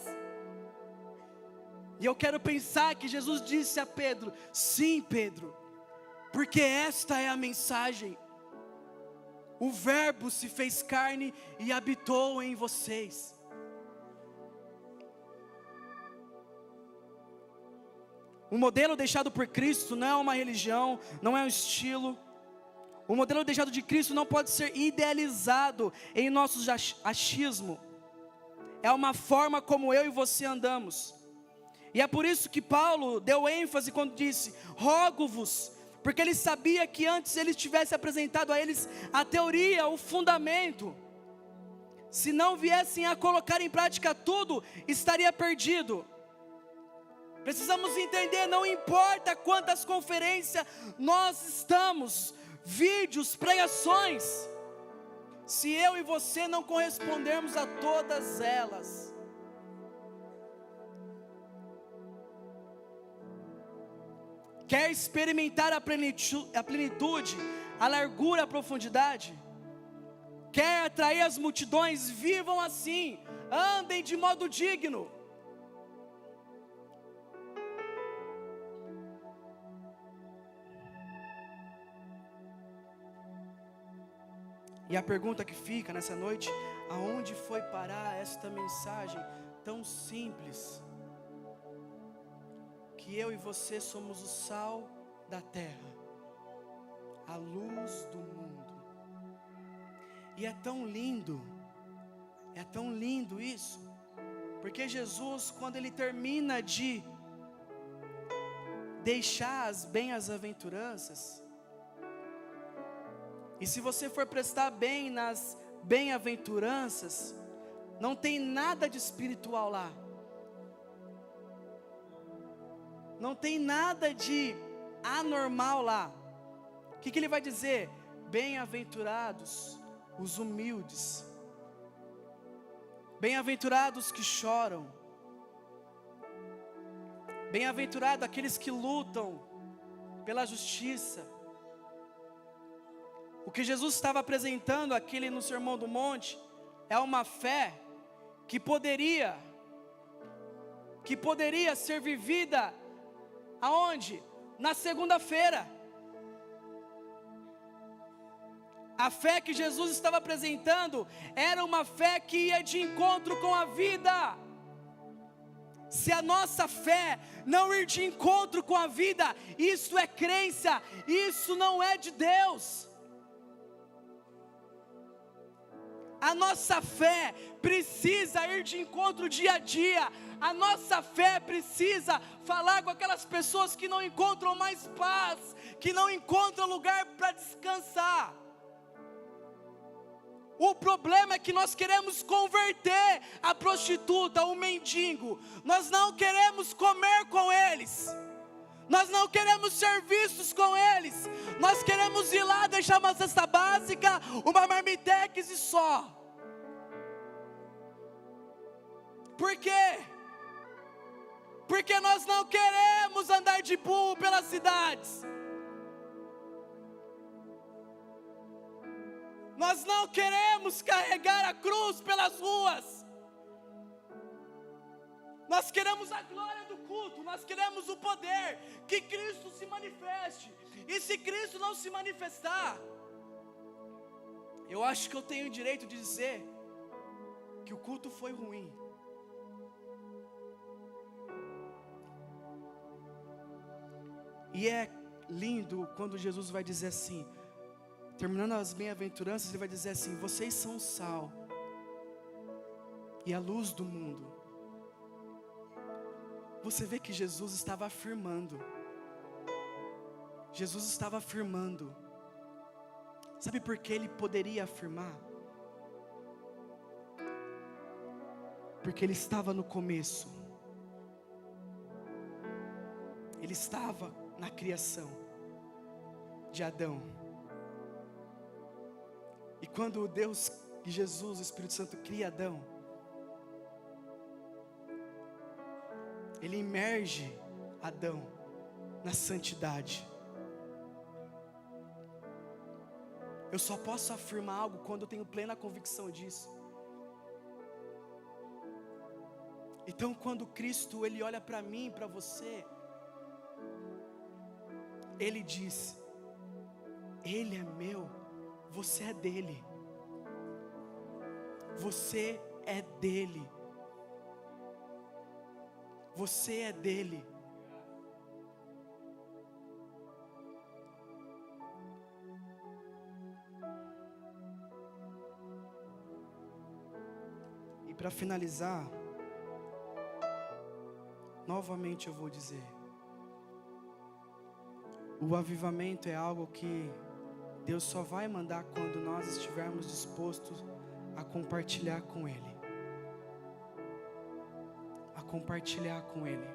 E eu quero pensar que Jesus disse a Pedro: sim, Pedro, porque esta é a mensagem. O Verbo se fez carne e habitou em vocês. O modelo deixado por Cristo não é uma religião, não é um estilo. O modelo deixado de Cristo não pode ser idealizado em nosso achismo. É uma forma como eu e você andamos. E é por isso que Paulo deu ênfase quando disse: rogo-vos, porque ele sabia que antes ele tivesse apresentado a eles a teoria, o fundamento. Se não viessem a colocar em prática tudo, estaria perdido. Precisamos entender, não importa quantas conferências nós estamos, vídeos, pregações, se eu e você não correspondermos a todas elas, quer experimentar a plenitude, a largura, a profundidade? Quer atrair as multidões? Vivam assim, andem de modo digno. E a pergunta que fica nessa noite: aonde foi parar esta mensagem tão simples? Que eu e você somos o sal da terra, a luz do mundo. E é tão lindo isso, porque Jesus, quando ele termina de deixar as bem-aventuranças, e se você for prestar bem nas bem-aventuranças, não tem nada de espiritual lá. Não tem nada de anormal lá. O que ele vai dizer? Bem-aventurados os humildes, bem-aventurados que choram, bem-aventurados aqueles que lutam pela justiça. O que Jesus estava apresentando aqui no Sermão do Monte é uma fé que poderia ser vivida aonde? Na segunda-feira. A fé que Jesus estava apresentando era uma fé que ia de encontro com a vida. Se a nossa fé não ir de encontro com a vida, isso é crença, isso não é de Deus. A nossa fé precisa ir de encontro dia a dia. A nossa fé precisa falar com aquelas pessoas que não encontram mais paz, que não encontram lugar para descansar. O problema é que nós queremos converter a prostituta, o mendigo. Nós não queremos comer com eles. Nós não queremos ser vistos com eles. Nós queremos ir lá, deixar uma cesta básica, uma marmitex e só. Por quê? Porque nós não queremos andar de burro pelas cidades. Nós não queremos carregar a cruz pelas ruas. Nós queremos a glória do culto, nós queremos o poder, que Cristo se manifeste. E se Cristo não se manifestar, eu acho que eu tenho o direito de dizer que o culto foi ruim. E é lindo quando Jesus vai dizer assim, terminando as bem-aventuranças, ele vai dizer assim: vocês são o sal e a luz do mundo. Você vê que Jesus estava afirmando. Jesus estava afirmando. Sabe por que ele poderia afirmar? Porque ele estava no começo. Ele estava na criação de Adão. E quando Deus e Jesus, o Espírito Santo, cria Adão, Ele imerge Adão na santidade. Eu só posso afirmar algo quando eu tenho plena convicção disso. Então, quando Cristo ele olha para mim, para você, Ele diz: Ele é meu, você é dele. Você é dele. Você é dele. E para finalizar, novamente eu vou dizer: o avivamento é algo que Deus só vai mandar quando nós estivermos dispostos a compartilhar com Ele. A compartilhar com Ele.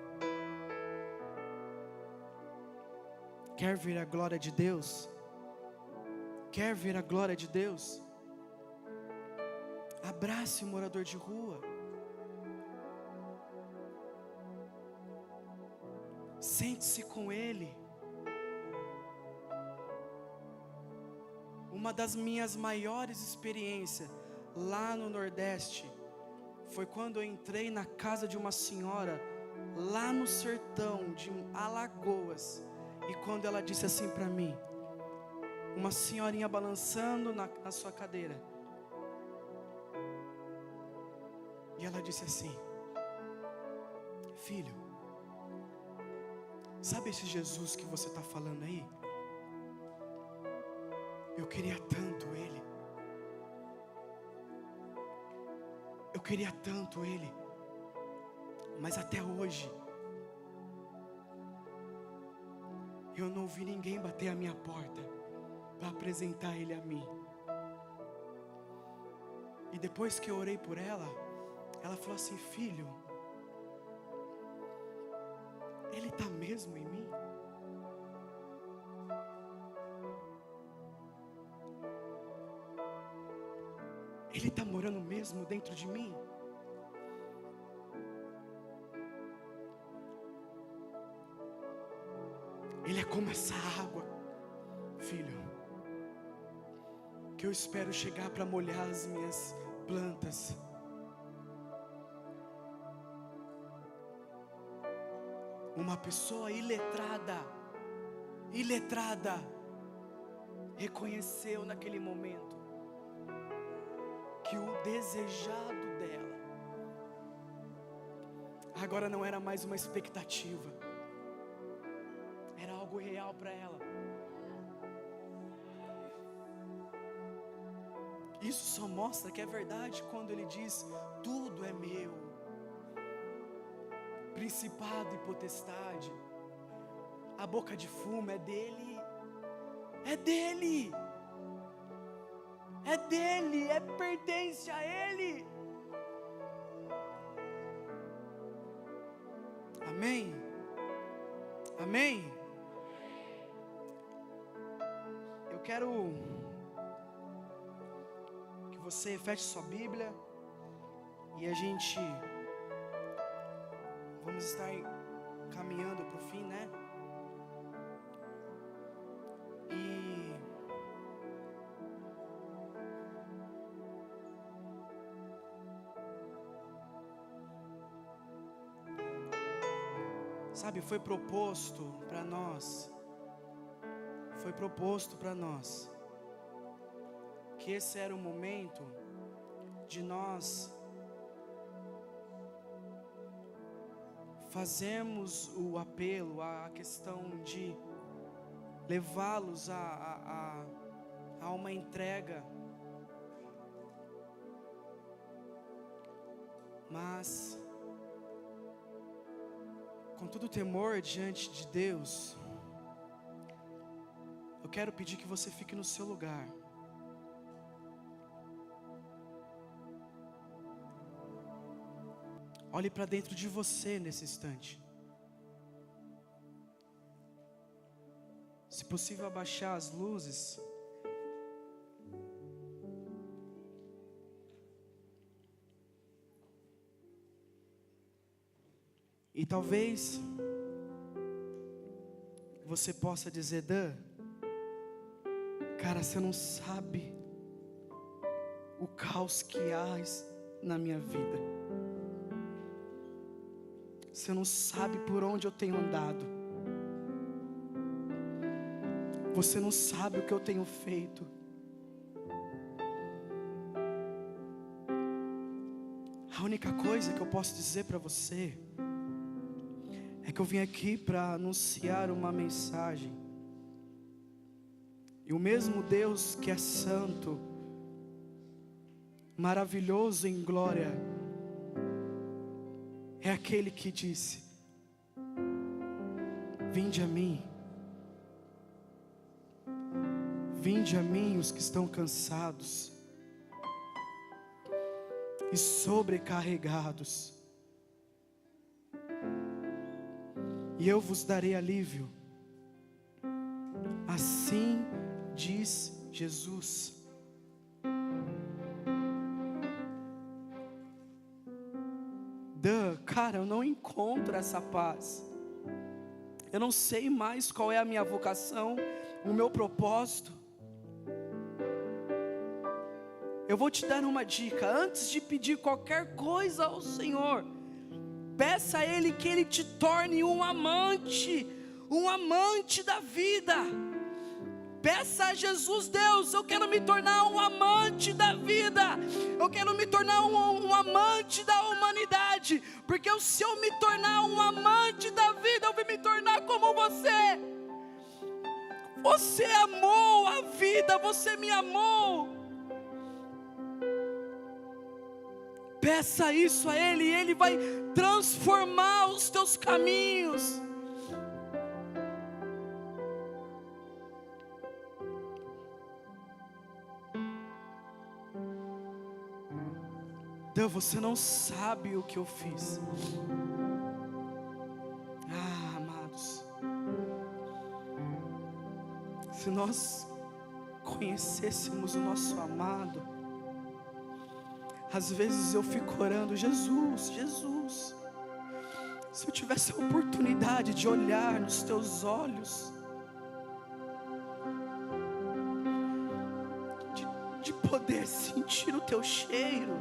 Quer ver a glória de Deus? Quer ver a glória de Deus? Abrace o morador de rua. Sente-se com ele. Uma das minhas maiores experiências lá no Nordeste foi quando eu entrei na casa de uma senhora lá no sertão de Alagoas, e quando ela disse assim para mim, uma senhorinha balançando na sua cadeira, e ela disse assim: filho, sabe esse Jesus que você está falando aí? Eu queria tanto Ele. Eu queria tanto Ele. Mas até hoje eu não vi ninguém bater a minha porta para apresentar Ele a mim. E depois que eu orei por ela, ela falou assim: filho, Ele está mesmo em mim? Ele está morando mesmo dentro de mim? Ele é como essa água, filho, que eu espero chegar para molhar as minhas plantas. Uma pessoa iletrada, reconheceu naquele momento que o desejado dela agora não era mais uma expectativa, era algo real para ela. Isso só mostra que é verdade quando ele diz: tudo é meu, principado e potestade, a boca de fumo é dele, é dele. É dele, pertence a Ele. Amém? Amém? Eu quero que você feche sua Bíblia e a gente vamos estar caminhando para o fim, né? Sabe, foi proposto para nós que esse era o momento de nós fazermos o apelo, a questão de levá-los a uma entrega, mas com todo temor diante de Deus, eu quero pedir que você fique no seu lugar. Olhe para dentro de você nesse instante. Se possível, abaixar as luzes. E talvez você possa dizer: Dan, cara, você não sabe o caos que há na minha vida. Você não sabe por onde eu tenho andado. Você não sabe o que eu tenho feito. A única coisa que eu posso dizer para você é que eu vim aqui para anunciar uma mensagem. E o mesmo Deus que é santo, maravilhoso em glória, é aquele que disse: vinde a mim os que estão cansados e sobrecarregados, e eu vos darei alívio. Assim diz Jesus. Cara, eu não encontro essa paz. Eu não sei mais qual é a minha vocação, o meu propósito. Eu vou te dar uma dica: antes de pedir qualquer coisa ao Senhor, peça a Ele que Ele te torne um amante da vida. Peça a Jesus: Deus, eu quero me tornar um amante da vida, eu quero me tornar um amante da humanidade, porque se eu me tornar um amante da vida, eu vou me tornar como você. Você amou a vida, você me amou. Peça isso a Ele, e Ele vai transformar os teus caminhos. Deus, você não sabe o que eu fiz. Amados, se nós conhecêssemos o nosso amado, às vezes eu fico orando: Jesus, Jesus, se eu tivesse a oportunidade de olhar nos teus olhos, de poder sentir o teu cheiro,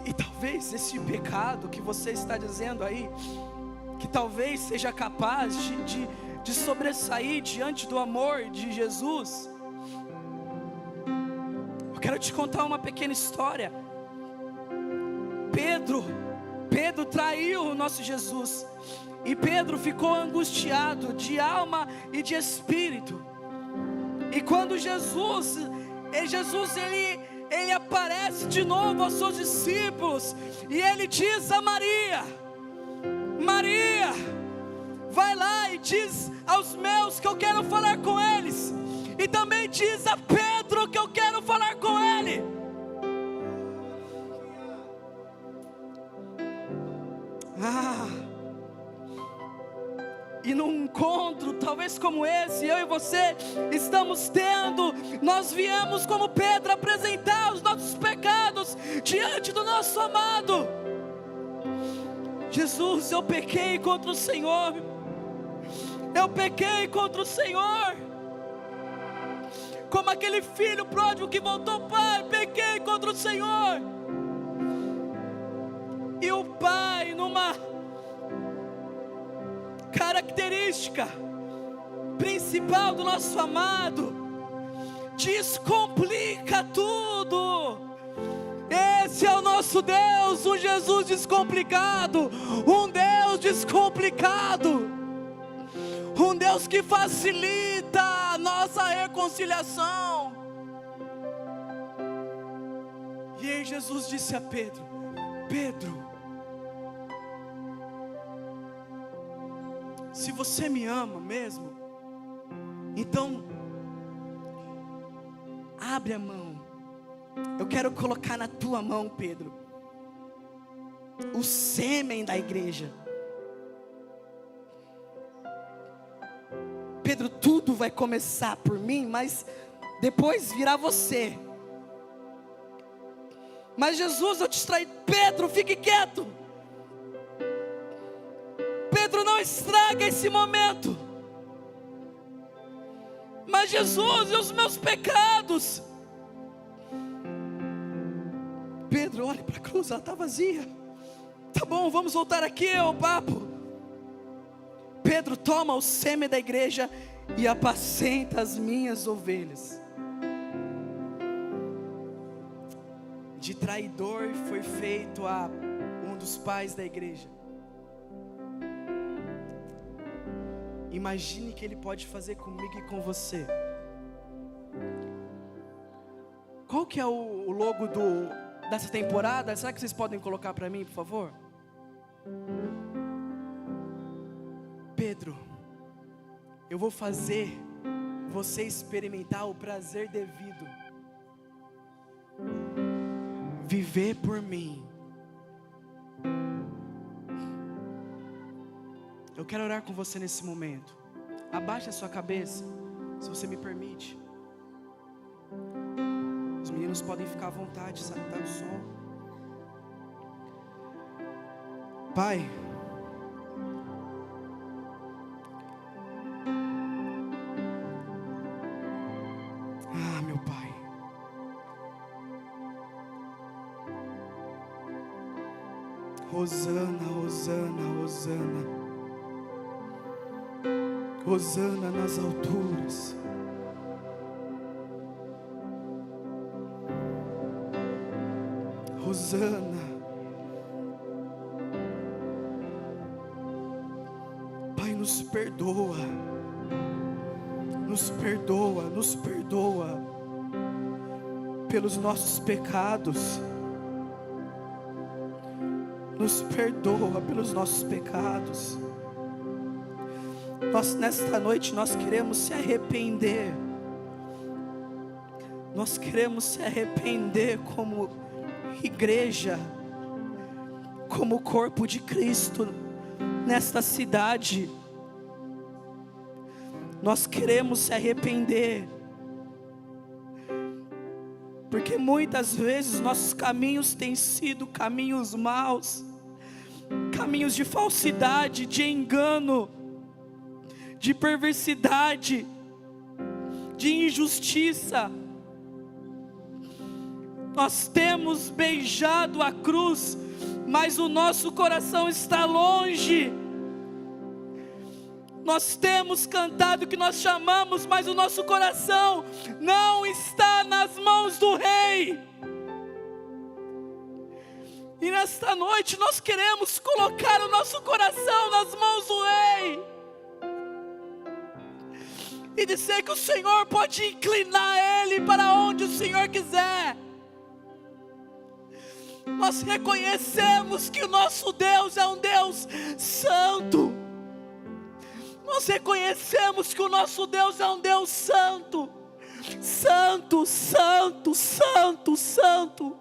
e talvez esse pecado que você está dizendo aí, que talvez seja capaz de sobressair diante do amor de Jesus. Eu quero te contar uma pequena história. Pedro traiu o nosso Jesus, e Pedro ficou angustiado de alma e de espírito. E quando Jesus ele aparece de novo aos seus discípulos, e ele diz a Maria: Maria, vai lá e diz aos meus que eu quero falar com eles, e também diz a Pedro que eu quero falar com ele. E num encontro talvez como esse, eu e você estamos tendo, nós viemos como Pedro apresentar os nossos pecados diante do nosso amado. Jesus, eu pequei contra o Senhor, eu pequei contra o Senhor, como aquele filho pródigo que voltou: pai, pequei contra o Senhor. E o pai, numa característica principal do nosso amado, descomplica tudo. Esse é o nosso Deus, um Jesus descomplicado, um Deus descomplicado, um Deus que facilita a nossa reconciliação. E aí Jesus disse a Pedro: Pedro, se você me ama mesmo, então abre a mão. Eu quero colocar na tua mão, Pedro, o sêmen da igreja. Pedro, tudo vai começar por mim, mas depois virá você. Mas Jesus, eu te traí. Pedro, fique quieto. Pedro, não estraga esse momento. Mas Jesus, e os meus pecados? Pedro, olha para a cruz, ela está vazia. Tá bom, vamos voltar aqui ao papo. Pedro, toma o sêmen da igreja e apacenta as minhas ovelhas. De traidor foi feito a um dos pais da igreja. Imagine que Ele pode fazer comigo e com você. Qual que é o logo dessa temporada? Será que vocês podem colocar para mim, por favor? Pedro, eu vou fazer você experimentar o prazer devido. Viver por mim. Eu quero orar com você nesse momento. Abaixe a sua cabeça, se você me permite. Os meninos podem ficar à vontade, sabe? Tá o sol. Pai, meu Pai, Hosana, Hosana, Hosana, Hosana nas alturas. Hosana. Pai, nos perdoa. Nos perdoa, nos perdoa pelos nossos pecados. Nos perdoa pelos nossos pecados. Nesta noite nós queremos se arrepender. Nós queremos se arrepender como igreja, como corpo de Cristo nesta cidade. Nós queremos se arrepender, porque muitas vezes nossos caminhos têm sido caminhos maus, caminhos de falsidade, de engano, de perversidade, de injustiça. Nós temos beijado a cruz, mas o nosso coração está longe. Nós temos cantado o que nós chamamos, mas o nosso coração não está nas mãos do Rei. E nesta noite nós queremos colocar o nosso coração nas mãos do Rei e dizer que o Senhor pode inclinar ele para onde o Senhor quiser. Nós reconhecemos que o nosso Deus é um Deus santo. Nós reconhecemos que o nosso Deus é um Deus santo. Santo, santo, santo, santo.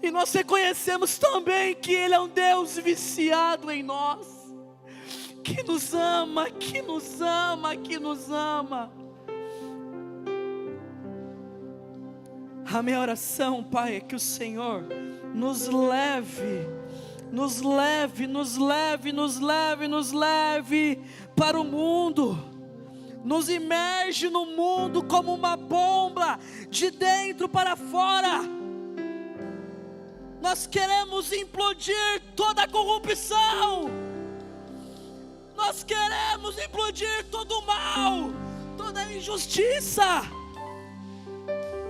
E nós reconhecemos também que Ele é um Deus viciado em nós, que nos ama, que nos ama, que nos ama. A minha oração, Pai, é que o Senhor nos leve, nos leve, nos leve, nos leve, nos leve para o mundo, nos imerge no mundo como uma bomba, de dentro para fora. Nós queremos implodir toda a corrupção, nós queremos implodir todo o mal, toda a injustiça.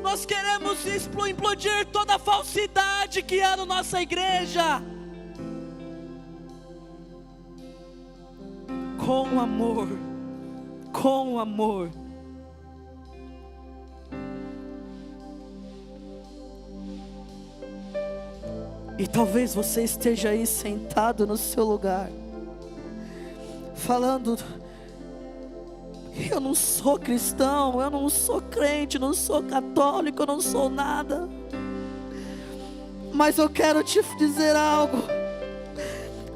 Nós queremos implodir toda a falsidade que há na nossa igreja. Com amor, com amor. E talvez você esteja aí sentado no seu lugar, falando: eu não sou cristão, eu não sou crente, não sou católico, eu não sou nada. Mas eu quero te dizer algo: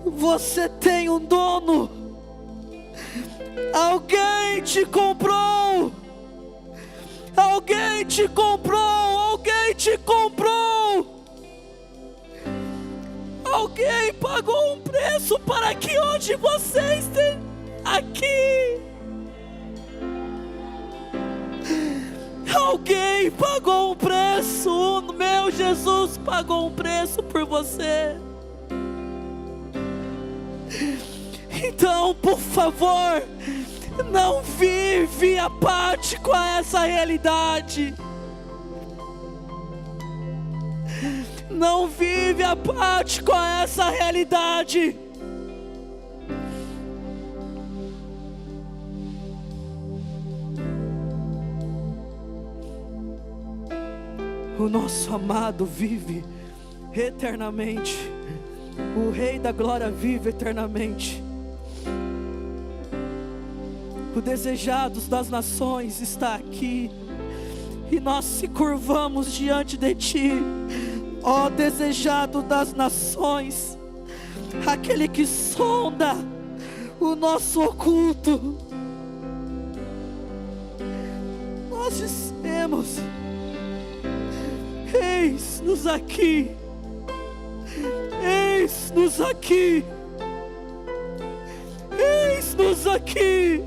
você tem um dono. Alguém te comprou. Alguém te comprou, alguém te comprou. Alguém pagou um preço para que hoje você esteja aqui. Alguém pagou um preço. O meu Jesus pagou um preço por você. Então, por favor, não vive apático a essa realidade. Não vive apático a essa realidade. O nosso amado vive eternamente. O Rei da Glória vive eternamente. O desejado das nações está aqui, e nós se curvamos diante de Ti, ó desejado das nações, aquele que sonda o nosso oculto. Nós dissemos: eis-nos aqui, eis-nos aqui, eis-nos aqui,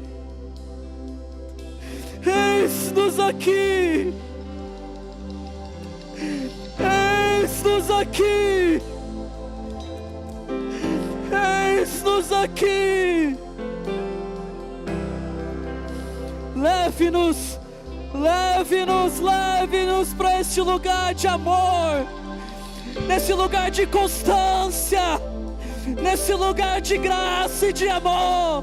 eis-nos aqui, eis-nos aqui, eis-nos aqui. Leve-nos, leve-nos, leve-nos para este lugar de amor, nesse lugar de constância, nesse lugar de graça e de amor.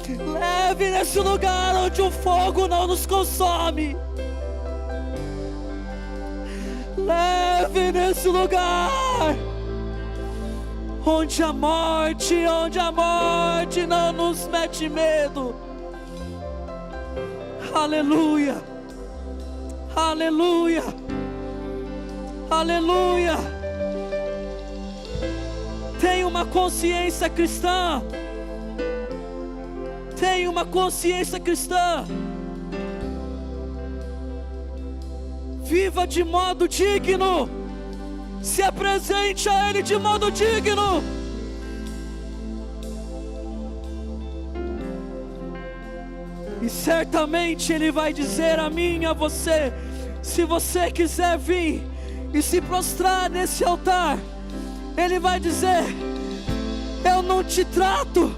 Leve nesse lugar onde o fogo não nos consome. Leve nesse lugar onde a morte não nos mete medo. Aleluia, aleluia, aleluia. Tenha uma consciência cristã. Tenha uma consciência cristã. Viva de modo digno. Se apresente a Ele de modo digno. E certamente Ele vai dizer a mim e a você: se você quiser vir e se prostrar nesse altar, Ele vai dizer: eu não te trato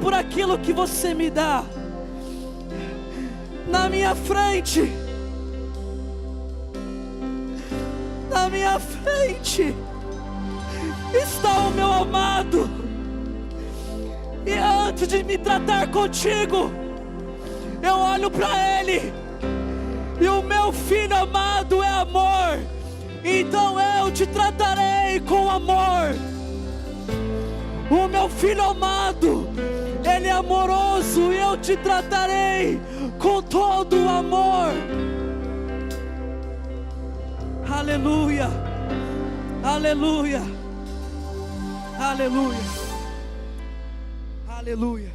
por aquilo que você me dá. Na minha frente está o meu amado. E antes de me tratar contigo, eu olho para Ele, e o meu filho amado é amor. Então eu te tratarei com amor. O meu filho amado, Ele é amoroso, e eu te tratarei com todo o amor. Aleluia, aleluia, aleluia, aleluia.